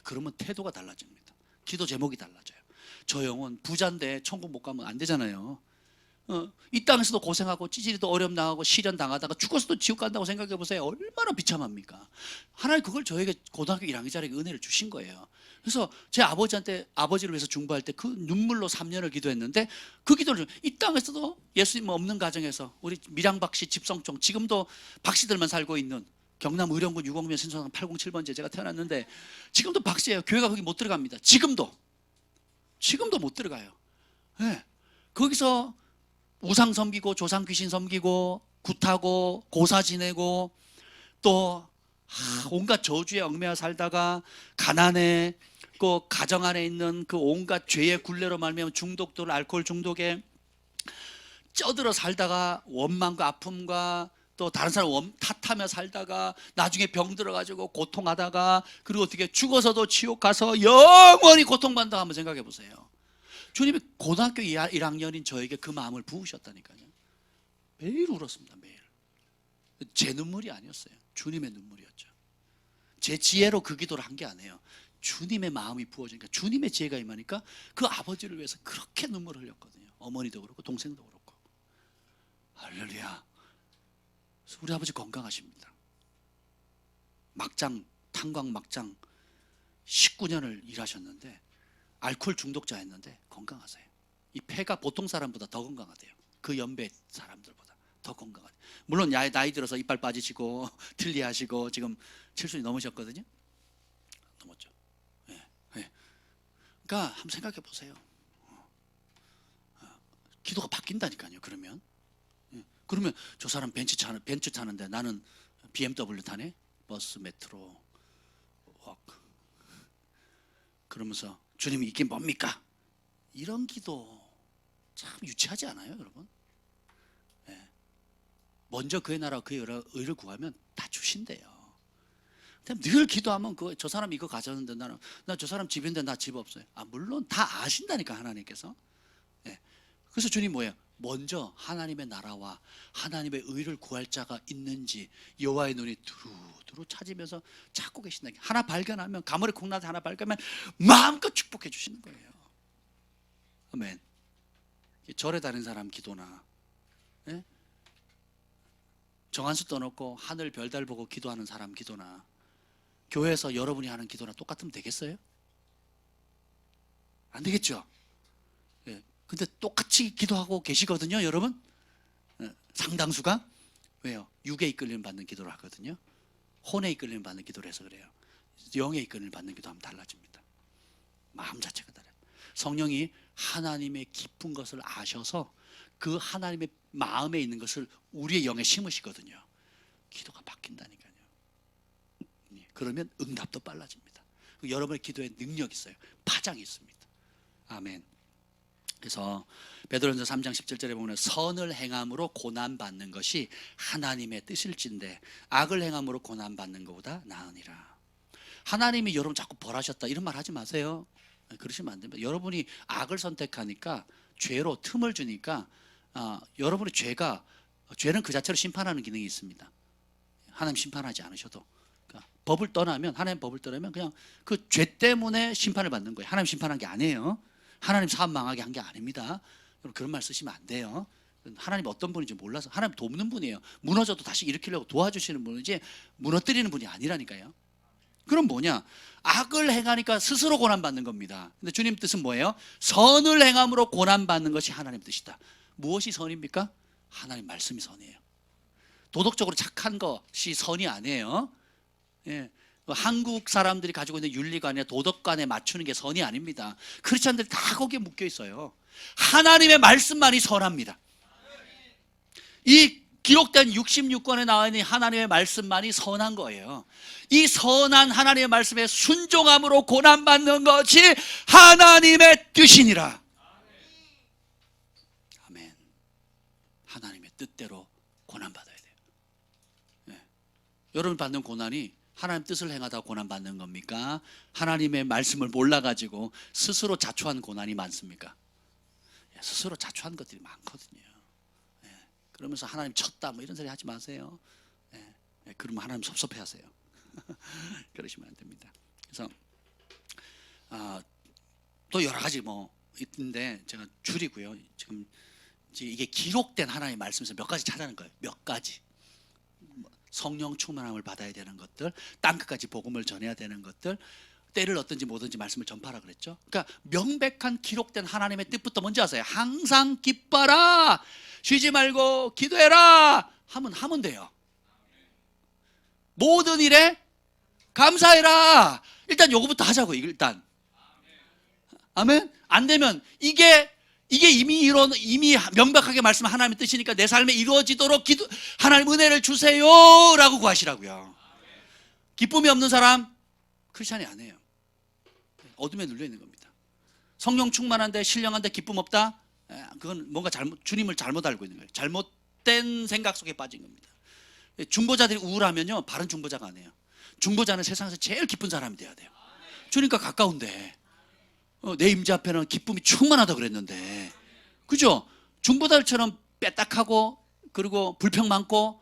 그러면 태도가 달라집니다. 기도 제목이 달라져요. 저 영혼 부자인데 천국 못 가면 안 되잖아요. 이 땅에서도 고생하고 찌질이도 어려움 당하고 시련 당하다가 죽어서도 지옥 간다고 생각해 보세요. 얼마나 비참합니까? 하나님 그걸 저에게 고등학교 1학년짜리 은혜를 주신 거예요. 그래서 제 아버지를 위해서 중보할 때 그 눈물로 3년을 기도했는데, 그 기도를 이 땅에서도 예수님 없는 가정에서 우리 밀양박씨 집성촌, 지금도 박씨들만 살고 있는 경남 의령군 6억면 신소당 807번지에 제가 태어났는데 지금도 박씨예요. 교회가 거기 못 들어갑니다. 지금도 못 들어가요. 네. 거기서 우상 섬기고 조상 귀신 섬기고 굿하고 고사 지내고 또 온갖 저주에 얽매여 살다가 가난해, 그 가정 안에 있는 그 온갖 죄의 굴레로 말미암아 중독들, 알코올 중독에 쪄들어 살다가 원망과 아픔과 또 다른 사람 탓하며 살다가 나중에 병 들어가지고 고통하다가, 그리고 어떻게 죽어서도 지옥 가서 영원히 고통받는다 한번 생각해 보세요. 주님이 고등학교 1학년인 저에게 그 마음을 부으셨다니까요. 매일 울었습니다. 매일. 제 눈물이 아니었어요. 주님의 눈물이었죠. 제 지혜로 그 기도를 한 게 아니에요. 주님의 마음이 부어지니까, 주님의 지혜가 임하니까 그 아버지를 위해서 그렇게 눈물을 흘렸거든요. 어머니도 그렇고 동생도 그렇고. 할렐루야. 우리 아버지 건강하십니다. 탄광 막장 19년을 일하셨는데 알코올 중독자였는데 건강하세요. 이 폐가 보통 사람보다 더 건강하대요. 그 연배 사람들보다 더 건강하대요. 물론 나이 들어서 이빨 빠지시고 틀리하시고 지금 70이 넘으셨거든요. 넘었죠. 네. 그러니까 한번 생각해 보세요. 기도가 바뀐다니까요. 그러면 저 사람 벤츠 타는데 나는 BMW 타네? 버스, 메트로, 워크. 그러면서 주님이 이게 뭡니까? 이런 기도 참 유치하지 않아요, 여러분? 네. 먼저 그의 나라와 그의 의를 구하면 다 주신대요. 늘 기도하면 저 사람 이거 가졌는데 나 저 사람 집인데 나 집 없어요. 물론 다 아신다니까 하나님께서. 네. 그래서 주님 뭐예요? 먼저 하나님의 나라와 하나님의 의를 구할 자가 있는지 여호와의 눈이 두루두루 찾으면서 찾고 계신다. 하나 발견하면, 가물에 콩나듯 하나 발견하면 마음껏 축복해 주시는 거예요. 아멘. 절에 다니는 사람 기도나, 예? 정한수 떠놓고 하늘 별달 보고 기도하는 사람 기도나, 교회에서 여러분이 하는 기도나 똑같으면 되겠어요? 안 되겠죠? 예. 근데 똑같이 기도하고 계시거든요, 여러분. 예. 상당수가. 왜요? 육에 이끌림 받는 기도를 하거든요. 혼에 이끌림 받는 기도를 해서 그래요. 영에 이끌림 받는 기도하면 달라집니다. 마음 자체가 달라요. 성령이 하나님의 깊은 것을 아셔서 그 하나님의 마음에 있는 것을 우리의 영에 심으시거든요. 기도가 바뀐다니까요. 그러면 응답도 빨라집니다. 여러분의 기도에 능력이 있어요. 파장이 있습니다. 아멘. 그래서 베드로전서 3장 17절에 보면 선을 행함으로 고난받는 것이 하나님의 뜻일진데 악을 행함으로 고난받는 것보다 나으니라. 하나님이 여러분 자꾸 벌하셨다 이런 말 하지 마세요. 그러시면 안 됩니다. 여러분이 악을 선택하니까, 죄로 틈을 주니까 여러분의 죄는 그 자체로 심판하는 기능이 있습니다. 하나님 심판하지 않으셔도, 그러니까 법을 떠나면, 하나님 법을 떠나면 그냥 그 죄 때문에 심판을 받는 거예요. 하나님 심판한 게 아니에요. 하나님 사업 망하게 한 게 아닙니다. 여러분 그런 말 쓰시면 안 돼요. 하나님 어떤 분인지 몰라서. 하나님 돕는 분이에요. 무너져도 다시 일으키려고 도와주시는 분이지 무너뜨리는 분이 아니라니까요. 그럼 뭐냐? 악을 행하니까 스스로 고난받는 겁니다. 근데 주님 뜻은 뭐예요? 선을 행함으로 고난받는 것이 하나님 뜻이다. 무엇이 선입니까? 하나님 말씀이 선이에요. 도덕적으로 착한 것이 선이 아니에요. 예. 한국 사람들이 가지고 있는 윤리관이나 도덕관에 맞추는 게 선이 아닙니다. 크리스찬들이 다 거기에 묶여 있어요. 하나님의 말씀만이 선합니다. 이 기록된 66권에 나와 있는 하나님의 말씀만이 선한 거예요. 이 선한 하나님의 말씀에 순종함으로 고난받는 것이 하나님의 뜻이니라. 아멘. 하나님의 뜻대로 고난받아야 돼요. 네. 여러분 받는 고난이 하나님 뜻을 행하다 고난받는 겁니까? 하나님의 말씀을 몰라가지고 스스로 자초한 고난이 많습니까? 스스로 자초한 것들이 많거든요. 그러면서 하나님 쳤다 뭐 이런 소리 하지 마세요. 그러면 하나님 섭섭해하세요. 그러시면 안 됩니다. 그래서 또 여러 가지 뭐 있는데 제가 줄이고요. 지금 이게 기록된 하나님의 말씀에서 몇 가지 찾아낸 거예요. 몇 가지. 성령 충만함을 받아야 되는 것들, 땅끝까지 복음을 전해야 되는 것들, 때를 얻든지 뭐든지 말씀을 전파하라 그랬죠. 그러니까 명백한 기록된 하나님의 뜻부터 먼저 하세요. 항상 기뻐라, 쉬지 말고 기도해라 하면 돼요. 모든 일에 감사해라. 일단 요거부터 하자고요. 일단. 아멘. 안 되면 이게 이미 명백하게 말씀한 하나님의 뜻이니까 내 삶에 이루어지도록 하나님 은혜를 주세요라고 구하시라고요. 기쁨이 없는 사람 크리스찬이 아니에요. 어둠에 눌려 있는 겁니다. 성령 충만한데 신령한데 기쁨 없다? 그건 뭔가 주님을 잘못 알고 있는 거예요. 잘못된 생각 속에 빠진 겁니다. 중보자들이 우울하면요, 바른 중보자가 아니에요. 중보자는 세상에서 제일 기쁜 사람이 돼야 돼요. 주님과 가까운데 내 임재 앞에는 기쁨이 충만하다 그랬는데, 그죠? 중보자들처럼 빼딱하고 그리고 불평 많고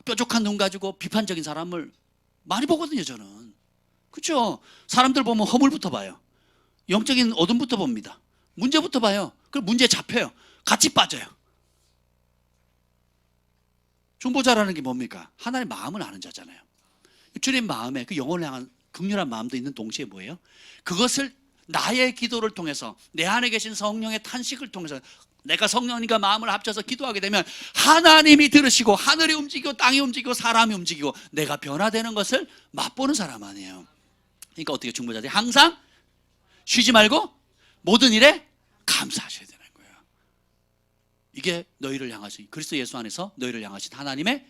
뾰족한 눈 가지고 비판적인 사람을 많이 보거든요, 저는. 그죠? 사람들 보면 허물부터 봐요. 영적인 어둠부터 봅니다. 문제부터 봐요. 그럼 문제에 잡혀요. 같이 빠져요. 중보자라는 게 뭡니까? 하나님의 마음을 아는 자잖아요. 주님 마음에 그 영혼을 향한 긍휼한 마음도 있는 동시에 뭐예요? 그것을 나의 기도를 통해서, 내 안에 계신 성령의 탄식을 통해서, 내가 성령님과 마음을 합쳐서 기도하게 되면 하나님이 들으시고 하늘이 움직이고 땅이 움직이고 사람이 움직이고 내가 변화되는 것을 맛보는 사람 아니에요. 그러니까 어떻게 중보자들이 항상 쉬지 말고 모든 일에 감사하셔야 되는 거예요. 이게 너희를 향하신, 그리스도 예수 안에서 너희를 향하신 하나님의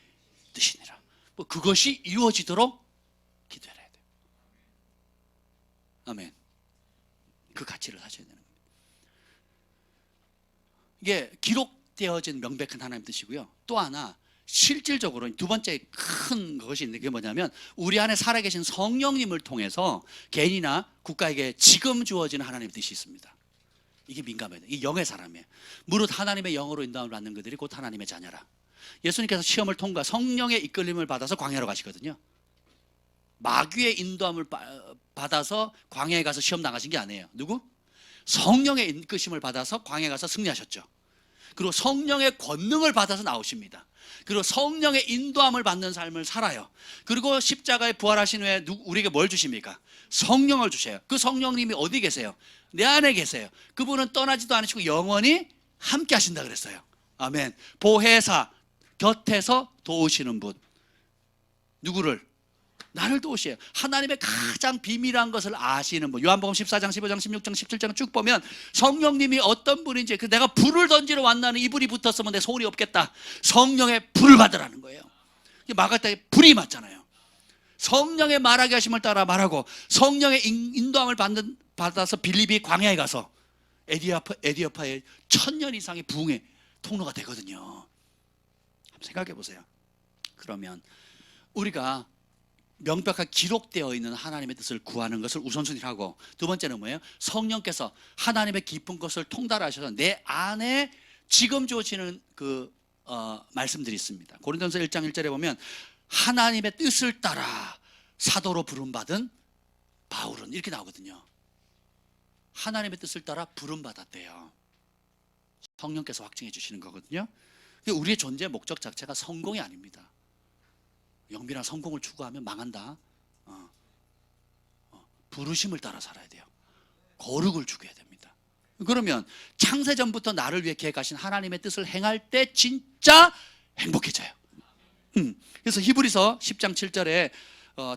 뜻이니라. 뭐 그것이 이루어지도록 기도해야 돼요. 아멘. 그 가치를 하셔야 되는 겁니다. 이게 기록되어진 명백한 하나님 뜻이고요. 또 하나 실질적으로 두 번째 큰 것이 있는 게 뭐냐면, 우리 안에 살아계신 성령님을 통해서 개인이나 국가에게 지금 주어지는 하나님의 뜻이 있습니다. 이게 민감해요. 이 영의 사람이에요. 무릇 하나님의 영으로 인도함을 받는 그들이 곧 하나님의 자녀라. 예수님께서 시험을 통과 성령의 이끌림을 받아서 광야로 가시거든요. 마귀의 인도함을 받아서 광야에 가서 시험 당하신 게 아니에요. 누구? 성령의 이끄심을 받아서 광야에 가서 승리하셨죠. 그리고 성령의 권능을 받아서 나오십니다. 그리고 성령의 인도함을 받는 삶을 살아요. 그리고 십자가에 부활하신 후에 우리에게 뭘 주십니까? 성령을 주셔요. 그 성령님이 어디 계세요? 내 안에 계세요. 그분은 떠나지도 않으시고 영원히 함께 하신다 그랬어요. 아멘. 보혜사, 곁에서 도우시는 분. 누구를? 나를 도우셔요. 하나님의 가장 비밀한 것을 아시는 분. 요한복음 14장, 15장, 16장, 17장을 쭉 보면 성령님이 어떤 분인지, 내가 불을 던지러 왔나는 이불이 붙었으면 내 소원이 없겠다. 성령의 불을 받으라는 거예요. 마가다에 불이 맞잖아요. 성령의 말하게 하심을 따라 말하고 성령의 인도함을 받아서 빌립이 광야에 가서 에디오파의 1000년 이상의 부흥의 통로가 되거든요. 한번 생각해 보세요. 그러면 우리가 명백하게 기록되어 있는 하나님의 뜻을 구하는 것을 우선순위로 하고, 두 번째는 뭐예요? 성령께서 하나님의 깊은 것을 통달하셔서 내 안에 지금 주어지는 말씀들이 있습니다. 고린도전서 1장 1절에 보면 하나님의 뜻을 따라 사도로 부름받은 바울은 이렇게 나오거든요. 하나님의 뜻을 따라 부름받았대요. 성령께서 확증해 주시는 거거든요. 우리의 존재의 목적 자체가 성공이 아닙니다. 영빈한 성공을 추구하면 망한다. 부르심을 따라 살아야 돼요. 거룩을 추구해야 됩니다. 그러면 창세전부터 나를 위해 계획하신 하나님의 뜻을 행할 때 진짜 행복해져요. 그래서 히브리서 10장 7절에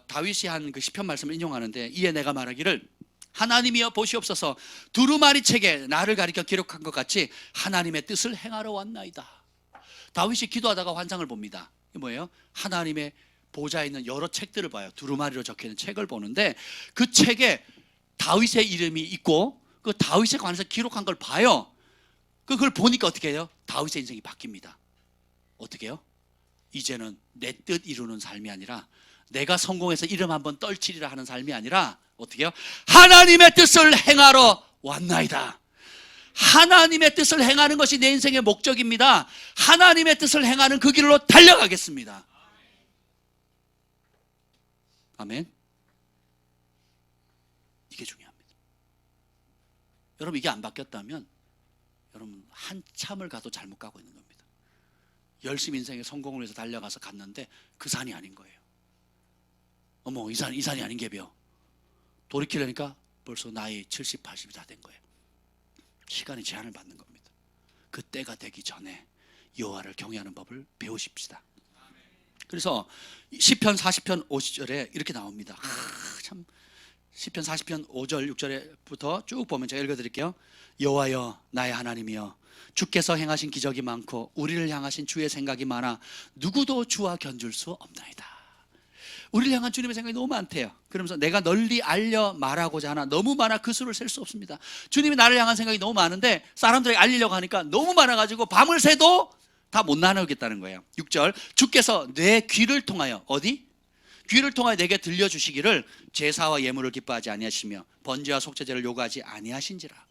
다윗이 한 그 시편 말씀을 인용하는데, 이에 내가 말하기를 하나님이여 보시옵소서, 두루마리 책에 나를 가리켜 기록한 것 같이 하나님의 뜻을 행하러 왔나이다. 다윗이 기도하다가 환상을 봅니다. 이게 뭐예요? 하나님의 보좌에 있는 여러 책들을 봐요. 두루마리로 적혀있는 책을 보는데 그 책에 다윗의 이름이 있고 그 다윗에 관해서 기록한 걸 봐요. 그걸 보니까 어떻게 해요? 다윗의 인생이 바뀝니다. 어떻게 해요? 이제는 내 뜻 이루는 삶이 아니라, 내가 성공해서 이름 한번 떨치리라 하는 삶이 아니라 어떻게 해요? 하나님의 뜻을 행하러 왔나이다. 하나님의 뜻을 행하는 것이 내 인생의 목적입니다. 하나님의 뜻을 행하는 그 길로 달려가겠습니다. 아멘. 이게 중요합니다. 여러분, 이게 안 바뀌었다면 여러분 한참을 가도 잘못 가고 있는 겁니다. 열심히 인생의 성공을 위해서 달려가서 갔는데 그 산이 아닌 거예요. 어머, 이 산이 아닌 게벼. 돌이키려니까 벌써 나이 70, 80이 다 된 거예요. 시간이 제한을 받는 겁니다. 그 때가 되기 전에 여호와를 경외하는 법을 배우십시다. 그래서 시편 40편 50절에 이렇게 나옵니다. 참, 시편 40편 5절 6절부터 쭉 보면 제가 읽어드릴게요. 여호와여 나의 하나님이여, 주께서 행하신 기적이 많고 우리를 향하신 주의 생각이 많아 누구도 주와 견줄 수 없나이다. 우리를 향한 주님의 생각이 너무 많대요. 그러면서 내가 널리 알려 말하고자 하나 너무 많아 그 수를 셀 수 없습니다. 주님이 나를 향한 생각이 너무 많은데 사람들에게 알리려고 하니까 너무 많아가지고 밤을 새도 다 못 나누겠다는 거예요. 6절, 주께서 내 귀를 통하여, 어디? 귀를 통하여 내게 들려주시기를 제사와 예물을 기뻐하지 아니하시며 번제와 속죄제를 요구하지 아니하신지라.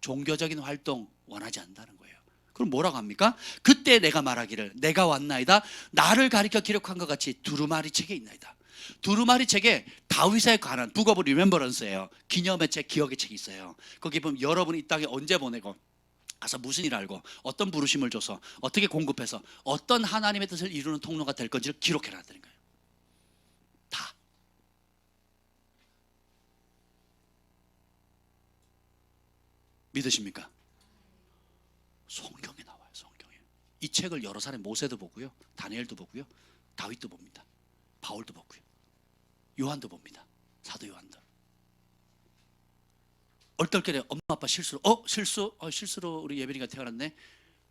종교적인 활동 원하지 않는다는 거예요. 그럼 뭐라고 합니까? 그때 내가 말하기를 내가 왔나이다. 나를 가리켜 기록한 것 같이 두루마리 책에 있나이다. 두루마리 책에 다윗에 관한 북 오브 리멤버런스예요. 기념의 책, 기억의 책이 있어요. 거기 보면 여러분이 이 땅에 언제 보내고 가서 무슨 일 알고 어떤 부르심을 줘서 어떻게 공급해서 어떤 하나님의 뜻을 이루는 통로가 될 건지를 기록해놨다는 거예요. 다. 믿으십니까? 성경에 나와요. 성경에. 이 책을 여러 사람, 모세도 보고요, 다니엘도 보고요, 다윗도 봅니다, 바울도 보고요, 요한도 봅니다. 사도 요한도. 얼떨결에 엄마 아빠 실수로 우리 예빈이가 태어났네.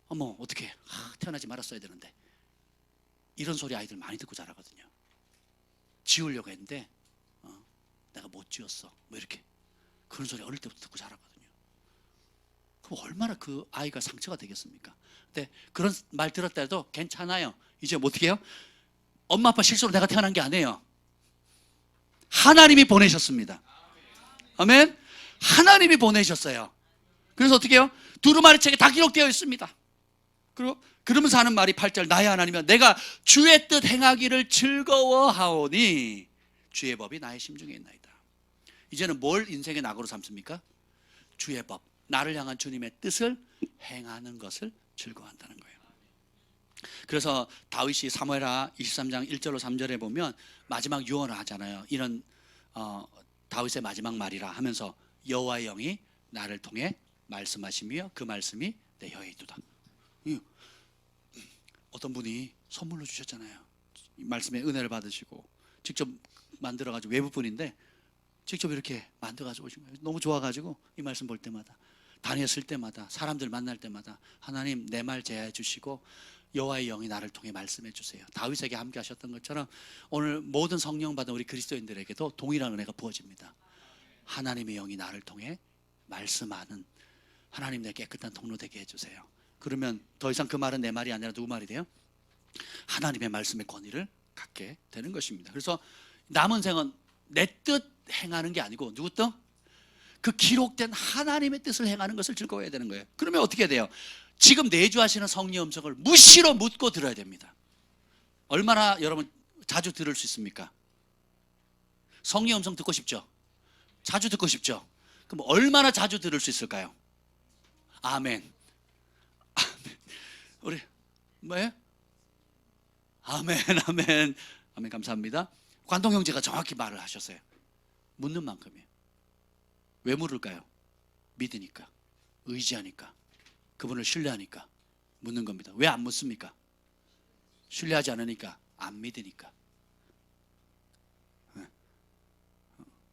어머 어떡해, 태어나지 말았어야 되는데. 이런 소리 아이들 많이 듣고 자라거든요. 지우려고 했는데 내가 못 지웠어, 뭐 이렇게. 그런 소리 어릴 때부터 듣고 자라거든요. 그럼 얼마나 그 아이가 상처가 되겠습니까? 근데 그런 말 들었다 해도 괜찮아요. 이제 뭐 어떻게 해요? 엄마 아빠 실수로 내가 태어난 게 아니에요. 하나님이 보내셨습니다. 아멘. 하나님이 보내셨어요. 그래서 어떻게 해요? 두루마리 책에 다 기록되어 있습니다. 그리고 그러면서 하는 말이 8절, 나의 하나님이여 내가 주의 뜻 행하기를 즐거워하오니 주의 법이 나의 심중에 있나이다. 이제는 뭘 인생의 낙으로 삼습니까? 주의 법, 나를 향한 주님의 뜻을 행하는 것을 즐거워한다는 거예요. 그래서 다윗이 사무엘하 23장 1절로 3절에 보면 마지막 유언을 하잖아요. 이런 다윗의 마지막 말이라 하면서 여호와의 영이 나를 통해 말씀하시며 그 말씀이 내 혀에 있도다. 어떤 분이 선물로 주셨잖아요. 이 말씀의 은혜를 받으시고 직접 만들어가지고 외부분인데 직접 이렇게 만들어가지고 오신 거예요. 너무 좋아가지고 이 말씀 볼 때마다, 다녔을 때마다, 사람들 만날 때마다 하나님 내 말 제어해 주시고 여호와의 영이 나를 통해 말씀해 주세요. 다윗에게 함께 하셨던 것처럼 오늘 모든 성령 받은 우리 그리스도인들에게도 동일한 은혜가 부어집니다. 하나님의 영이 나를 통해 말씀하는 하나님 내 깨끗한 통로 되게 해주세요. 그러면 더 이상 그 말은 내 말이 아니라 누구 말이 돼요? 하나님의 말씀의 권위를 갖게 되는 것입니다. 그래서 남은 생은 내 뜻 행하는 게 아니고 누구 뜻? 그 기록된 하나님의 뜻을 행하는 것을 즐거워해야 되는 거예요. 그러면 어떻게 돼요? 지금 내주하시는 성령 음성을 무시로 묻고 들어야 됩니다. 얼마나 여러분 자주 들을 수 있습니까? 성령 음성 듣고 싶죠? 자주 듣고 싶죠? 그럼 얼마나 자주 들을 수 있을까요? 아멘. 아멘. 우리 뭐예요? 아멘, 아멘, 아멘. 감사합니다. 관동 형제가 정확히 말을 하셨어요. 묻는 만큼이에요. 왜 물을까요? 믿으니까, 의지하니까, 그분을 신뢰하니까 묻는 겁니다. 왜 안 묻습니까? 신뢰하지 않으니까, 안 믿으니까.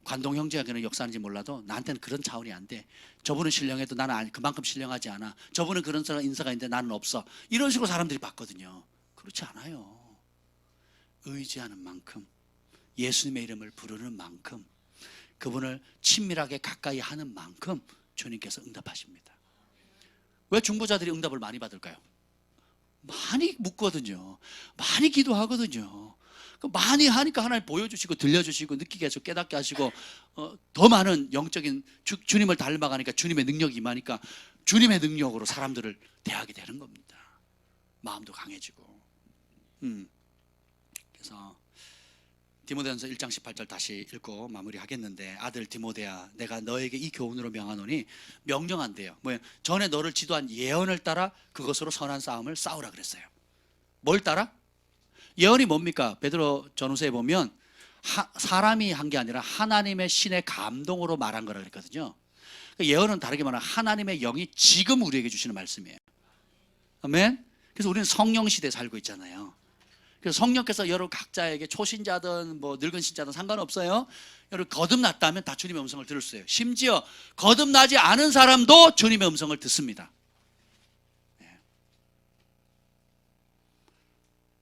관동 형제에게는 역사인지 몰라도 나한테는 그런 차원이 안 돼. 저분은 신령해도 나는 그만큼 신령하지 않아. 저분은 그런 인사가 있는데 나는 없어. 이런 식으로 사람들이 봤거든요. 그렇지 않아요. 의지하는 만큼, 예수님의 이름을 부르는 만큼, 그분을 친밀하게 가까이 하는 만큼 주님께서 응답하십니다. 왜 중보자들이 응답을 많이 받을까요? 많이 묻거든요. 많이 기도하거든요. 많이 하니까 하나님 보여주시고 들려주시고 느끼게 하시고 깨닫게 하시고 더 많은 영적인 주님을 닮아가니까 주님의 능력이 임하니까 주님의 능력으로 사람들을 대하게 되는 겁니다. 마음도 강해지고. 그래서 디모데전서 1장 18절 다시 읽고 마무리하겠는데, 아들 디모데야 내가 너에게 이 교훈으로 명하노니 명령한대요. 뭐예요? 전에 너를 지도한 예언을 따라 그것으로 선한 싸움을 싸우라 그랬어요. 뭘 따라? 예언이 뭡니까? 베드로 전후서에 보면 사람이 한 게 아니라 하나님의 신의 감동으로 말한 거라 그랬거든요. 예언은 다르게 말하면 하나님의 영이 지금 우리에게 주시는 말씀이에요. 아멘. 그래서 우리는 성령 시대에 살고 있잖아요. 그래서 성령께서 여러분 각자에게 초신자든 뭐 늙은 신자든 상관없어요. 여러분 거듭났다면 다 주님의 음성을 들을 수 있어요. 심지어 거듭나지 않은 사람도 주님의 음성을 듣습니다. 네.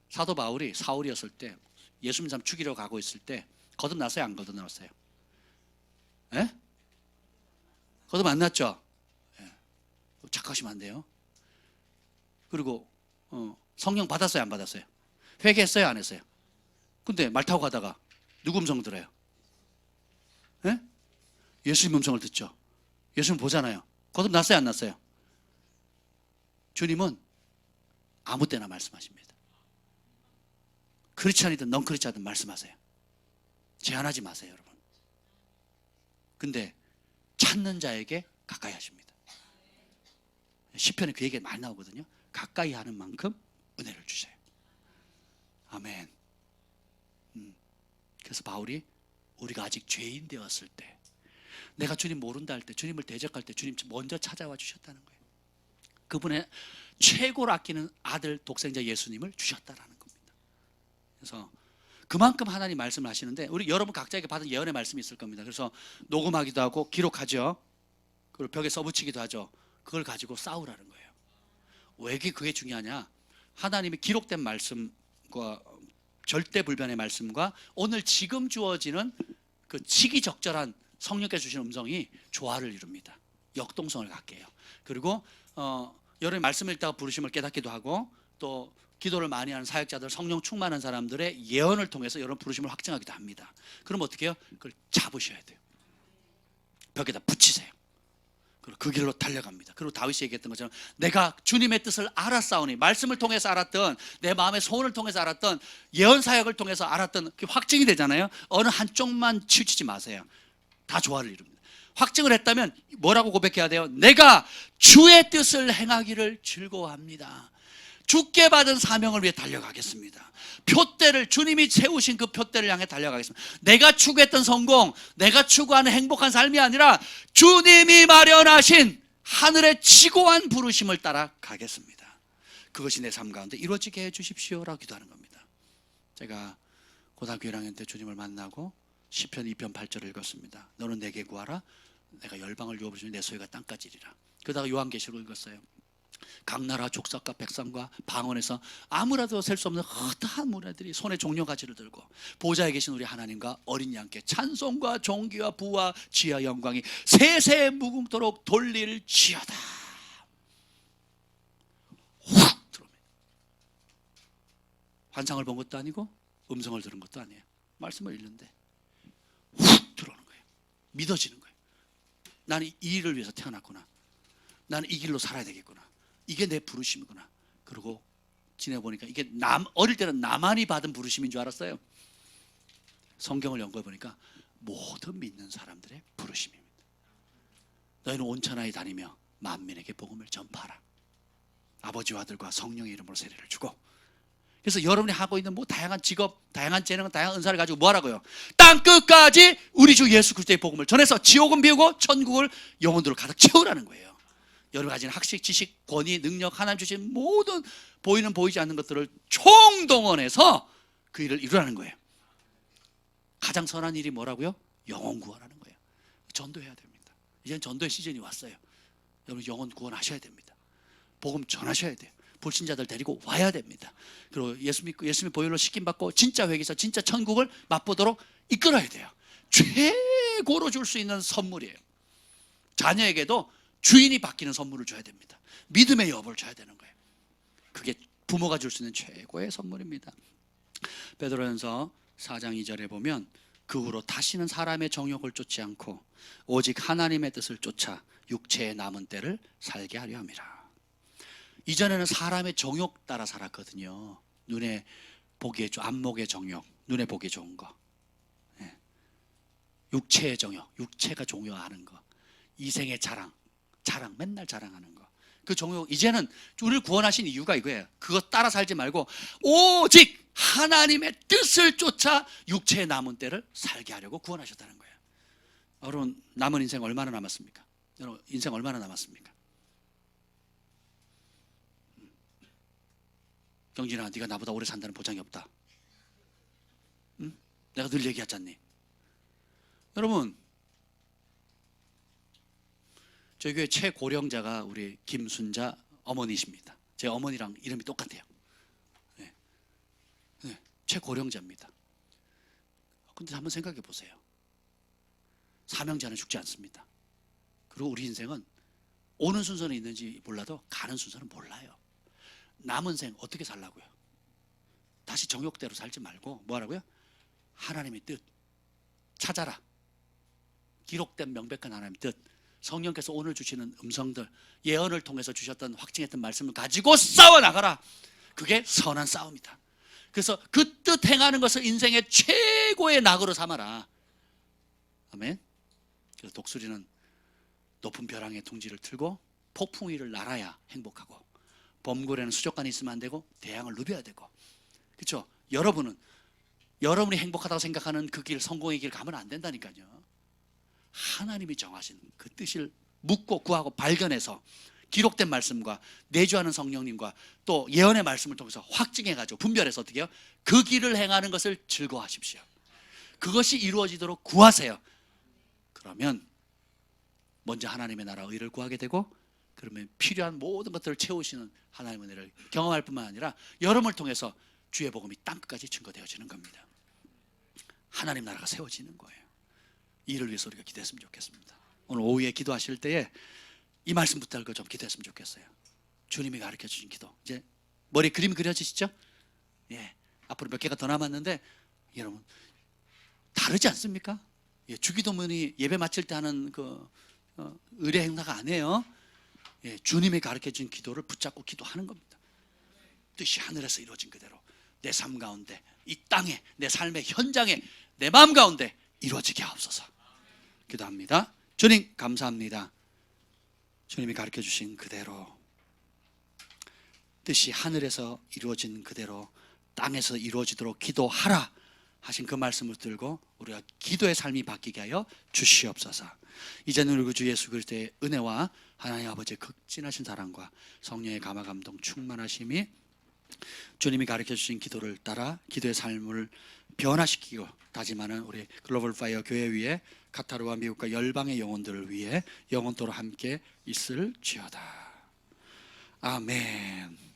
사도 바울이 사울이었을 때 예수 믿는 사람 죽이러 가고 있을 때 거듭났어요? 안 거듭났어요? 네? 거듭 안 났죠? 네. 착각하시면 안 돼요. 그리고 성령 받았어요? 안 받았어요? 회개했어요? 안 했어요? 근데 말 타고 가다가 누구 음성 들어요? 예? 예수님 음성을 듣죠. 예수님 보잖아요. 거듭났어요? 안 났어요? 주님은 아무 때나 말씀하십니다. 크리스찬이든 넌 크리스찬이든 말씀하세요. 제한하지 마세요, 여러분. 근데 찾는 자에게 가까이 하십니다. 시편에 그 얘기가 많이 나오거든요. 가까이 하는 만큼 은혜를 주세요. 아멘. 그래서 바울이 우리가 아직 죄인 되었을 때, 내가 주님 모른다 할 때, 주님을 대적할 때 주님 먼저 찾아와 주셨다는 거예요. 그분의 최고로 아끼는 아들 독생자 예수님을 주셨다라는 겁니다. 그래서 그만큼 하나님 말씀을 하시는데, 우리 여러분 각자에게 받은 예언의 말씀이 있을 겁니다. 그래서 녹음하기도 하고 기록하죠. 그리고 벽에 써붙이기도 하죠. 그걸 가지고 싸우라는 거예요. 왜 그게 중요하냐? 하나님이 기록된 말씀과 절대 불변의 말씀과 오늘 지금 주어지는 그 시기적절한 성령께서 주신 음성이 조화를 이룹니다. 역동성을 갖게 해요. 그리고 여러분이 말씀을 읽다가 부르심을 깨닫기도 하고, 또 기도를 많이 하는 사역자들, 성령 충만한 사람들의 예언을 통해서 여러분 부르심을 확증하기도 합니다. 그럼 어떻게 해요? 그걸 잡으셔야 돼요. 벽에다 붙이세요. 그리고 그 길로 달려갑니다. 그리고 다윗이 얘기했던 것처럼 내가 주님의 뜻을 알았사오니, 말씀을 통해서 알았던, 내 마음의 소원을 통해서 알았던, 예언 사역을 통해서 알았던 그 확증이 되잖아요. 어느 한쪽만 치우치지 마세요. 다 조화를 이룹니다. 확증을 했다면 뭐라고 고백해야 돼요? 내가 주의 뜻을 행하기를 즐거워합니다. 주께 받은 사명을 위해 달려가겠습니다. 표대를, 주님이 세우신 그 표대를 향해 달려가겠습니다. 내가 추구했던 성공, 내가 추구하는 행복한 삶이 아니라 주님이 마련하신 하늘의 지고한 부르심을 따라 가겠습니다. 그것이 내 삶 가운데 이루어지게 해 주십시오라고 기도하는 겁니다. 제가 고등학교 1학년 때 주님을 만나고 시편 2편 8절을 읽었습니다. 너는 내게 구하라, 내가 열방을 유업으로 내 소유가 땅까지 이리라. 그러다가 요한계시록을 읽었어요. 각 나라 족속과 백성과 방언에서 아무라도 셀 수 없는 허다한 문화들이 손에 종려가지를 들고 보좌에 계신 우리 하나님과 어린 양께 찬송과 존귀와 부와 지혜와 영광이 세세 무궁토록 돌릴지어다. 확 들어옵니다. 환상을 본 것도 아니고 음성을 들은 것도 아니에요. 말씀을 읽는데 훅 들어오는 거예요. 믿어지는 거예요. 나는 이 일을 위해서 태어났구나. 나는 이 길로 살아야 되겠구나. 이게 내 부르심이구나. 그리고 지내보니까 이게 어릴 때는 나만이 받은 부르심인 줄 알았어요. 성경을 연구해 보니까 모든 믿는 사람들의 부르심입니다. 너희는 온 천하에 다니며 만민에게 복음을 전파하라. 아버지와 아들과 성령의 이름으로 세례를 주고. 그래서 여러분이 하고 있는 뭐 다양한 직업, 다양한 재능, 다양한 은사를 가지고 뭐 하라고요? 땅 끝까지 우리 주 예수 그리스도의 복음을 전해서 지옥은 비우고 천국을 영혼들로 가득 채우라는 거예요. 여러분 가진 학식, 지식, 권위, 능력, 하나님 주신 모든 보이는 보이지 않는 것들을 총동원해서 그 일을 이루라는 거예요. 가장 선한 일이 뭐라고요? 영혼 구원하는 거예요. 전도해야 됩니다. 이제는 전도의 시즌이 왔어요. 여러분 영혼 구원하셔야 됩니다. 복음 전하셔야 돼요. 불신자들 데리고 와야 됩니다. 그리고 예수 믿고 예수님 보혈로 씻김 받고 진짜 회개해서 진짜 천국을 맛보도록 이끌어야 돼요. 최고로 줄 수 있는 선물이에요. 자녀에게도 주인이 바뀌는 선물을 줘야 됩니다. 믿음의 여보를 줘야 되는 거예요. 그게 부모가 줄 수 있는 최고의 선물입니다. 베드로전서 4장 2절에 보면 그 후로 다시는 사람의 정욕을 쫓지 않고 오직 하나님의 뜻을 쫓아 육체의 남은 때를 살게 하려 함이라. 이전에는 사람의 정욕 따라 살았거든요. 눈에 보기에 안목의 정욕, 눈에 보기 좋은 거, 육체의 정욕, 육체가 종요하는 거, 이생의 자랑 맨날 자랑하는 거. 그 정욕, 이제는 우리를 구원하신 이유가 이거예요. 그거 따라 살지 말고 오직 하나님의 뜻을 쫓아 육체의 남은 때를 살게 하려고 구원하셨다는 거예요. 여러분 남은 인생 얼마나 남았습니까? 여러분 인생 얼마나 남았습니까? 경진아, 네가 나보다 오래 산다는 보장이 없다. 응? 내가 늘 얘기하지 않니? 여러분, 저희 교회 최고령자가 우리 김순자 어머니십니다. 제 어머니랑 이름이 똑같아요. 네. 네, 최고령자입니다. 근데 한번 생각해 보세요. 사명자는 죽지 않습니다. 그리고 우리 인생은 오는 순서는 있는지 몰라도 가는 순서는 몰라요. 남은 생 어떻게 살라고요? 다시 정욕대로 살지 말고 뭐 하라고요? 하나님의 뜻 찾아라. 기록된 명백한 하나님의 뜻, 성령께서 오늘 주시는 음성들, 예언을 통해서 주셨던 확증했던 말씀을 가지고 싸워나가라. 그게 선한 싸움이다. 그래서 그 뜻 행하는 것을 인생의 최고의 낙으로 삼아라. 아멘. 그래서 독수리는 높은 벼랑에 둥지를 틀고 폭풍 위를 날아야 행복하고, 범고래는 수족관에 있으면 안 되고 대양을 누벼야 되고. 그렇죠? 여러분이 행복하다고 생각하는 그 길, 성공의 길 가면 안 된다니까요. 하나님이 정하신 그 뜻을 묻고 구하고 발견해서 기록된 말씀과 내주하는 성령님과 또 예언의 말씀을 통해서 확증해가지고 분별해서 어떻게 해요? 그 길을 행하는 것을 즐거워하십시오. 그것이 이루어지도록 구하세요. 그러면 먼저 하나님의 나라 의를 구하게 되고, 그러면 필요한 모든 것들을 채우시는 하나님의 은혜를 경험할 뿐만 아니라 여러분을 통해서 주의 복음이 땅끝까지 증거되어지는 겁니다. 하나님 나라가 세워지는 거예요. 이를 위해서 우리가 기도했으면 좋겠습니다. 오늘 오후에 기도하실 때에 이 말씀 붙들고 좀 기도했으면 좋겠어요. 주님이 가르쳐 주신 기도. 이제 머리에 그림 그려지시죠? 예. 앞으로 몇 개가 더 남았는데 여러분 다르지 않습니까? 예, 주기도문이 예배 마칠 때 하는 그 의례 행사가 아니에요. 예, 주님이 가르쳐준 기도를 붙잡고 기도하는 겁니다. 뜻이 하늘에서 이루어진 그대로 내 삶 가운데, 이 땅에, 내 삶의 현장에, 내 마음 가운데 이루어지게 하옵소서. 기도합니다. 주님 감사합니다. 주님이 가르쳐주신 그대로 뜻이 하늘에서 이루어진 그대로 땅에서 이루어지도록 기도하라 하신 그 말씀을 들고 우리가 기도의 삶이 바뀌게 하여 주시옵소서. 이제는 우리 주 예수 그리스도의 은혜와 하나님 아버지의 극진하신 사랑과 성령의 감화 감동 충만하심이 주님이 가르쳐 주신 기도를 따라 기도의 삶을 변화시키고 다짐하는 우리 글로벌 파이어 교회 위에 카타르와 미국과 열방의 영혼들을 위해 영원토록 함께 있을지어다. 아멘.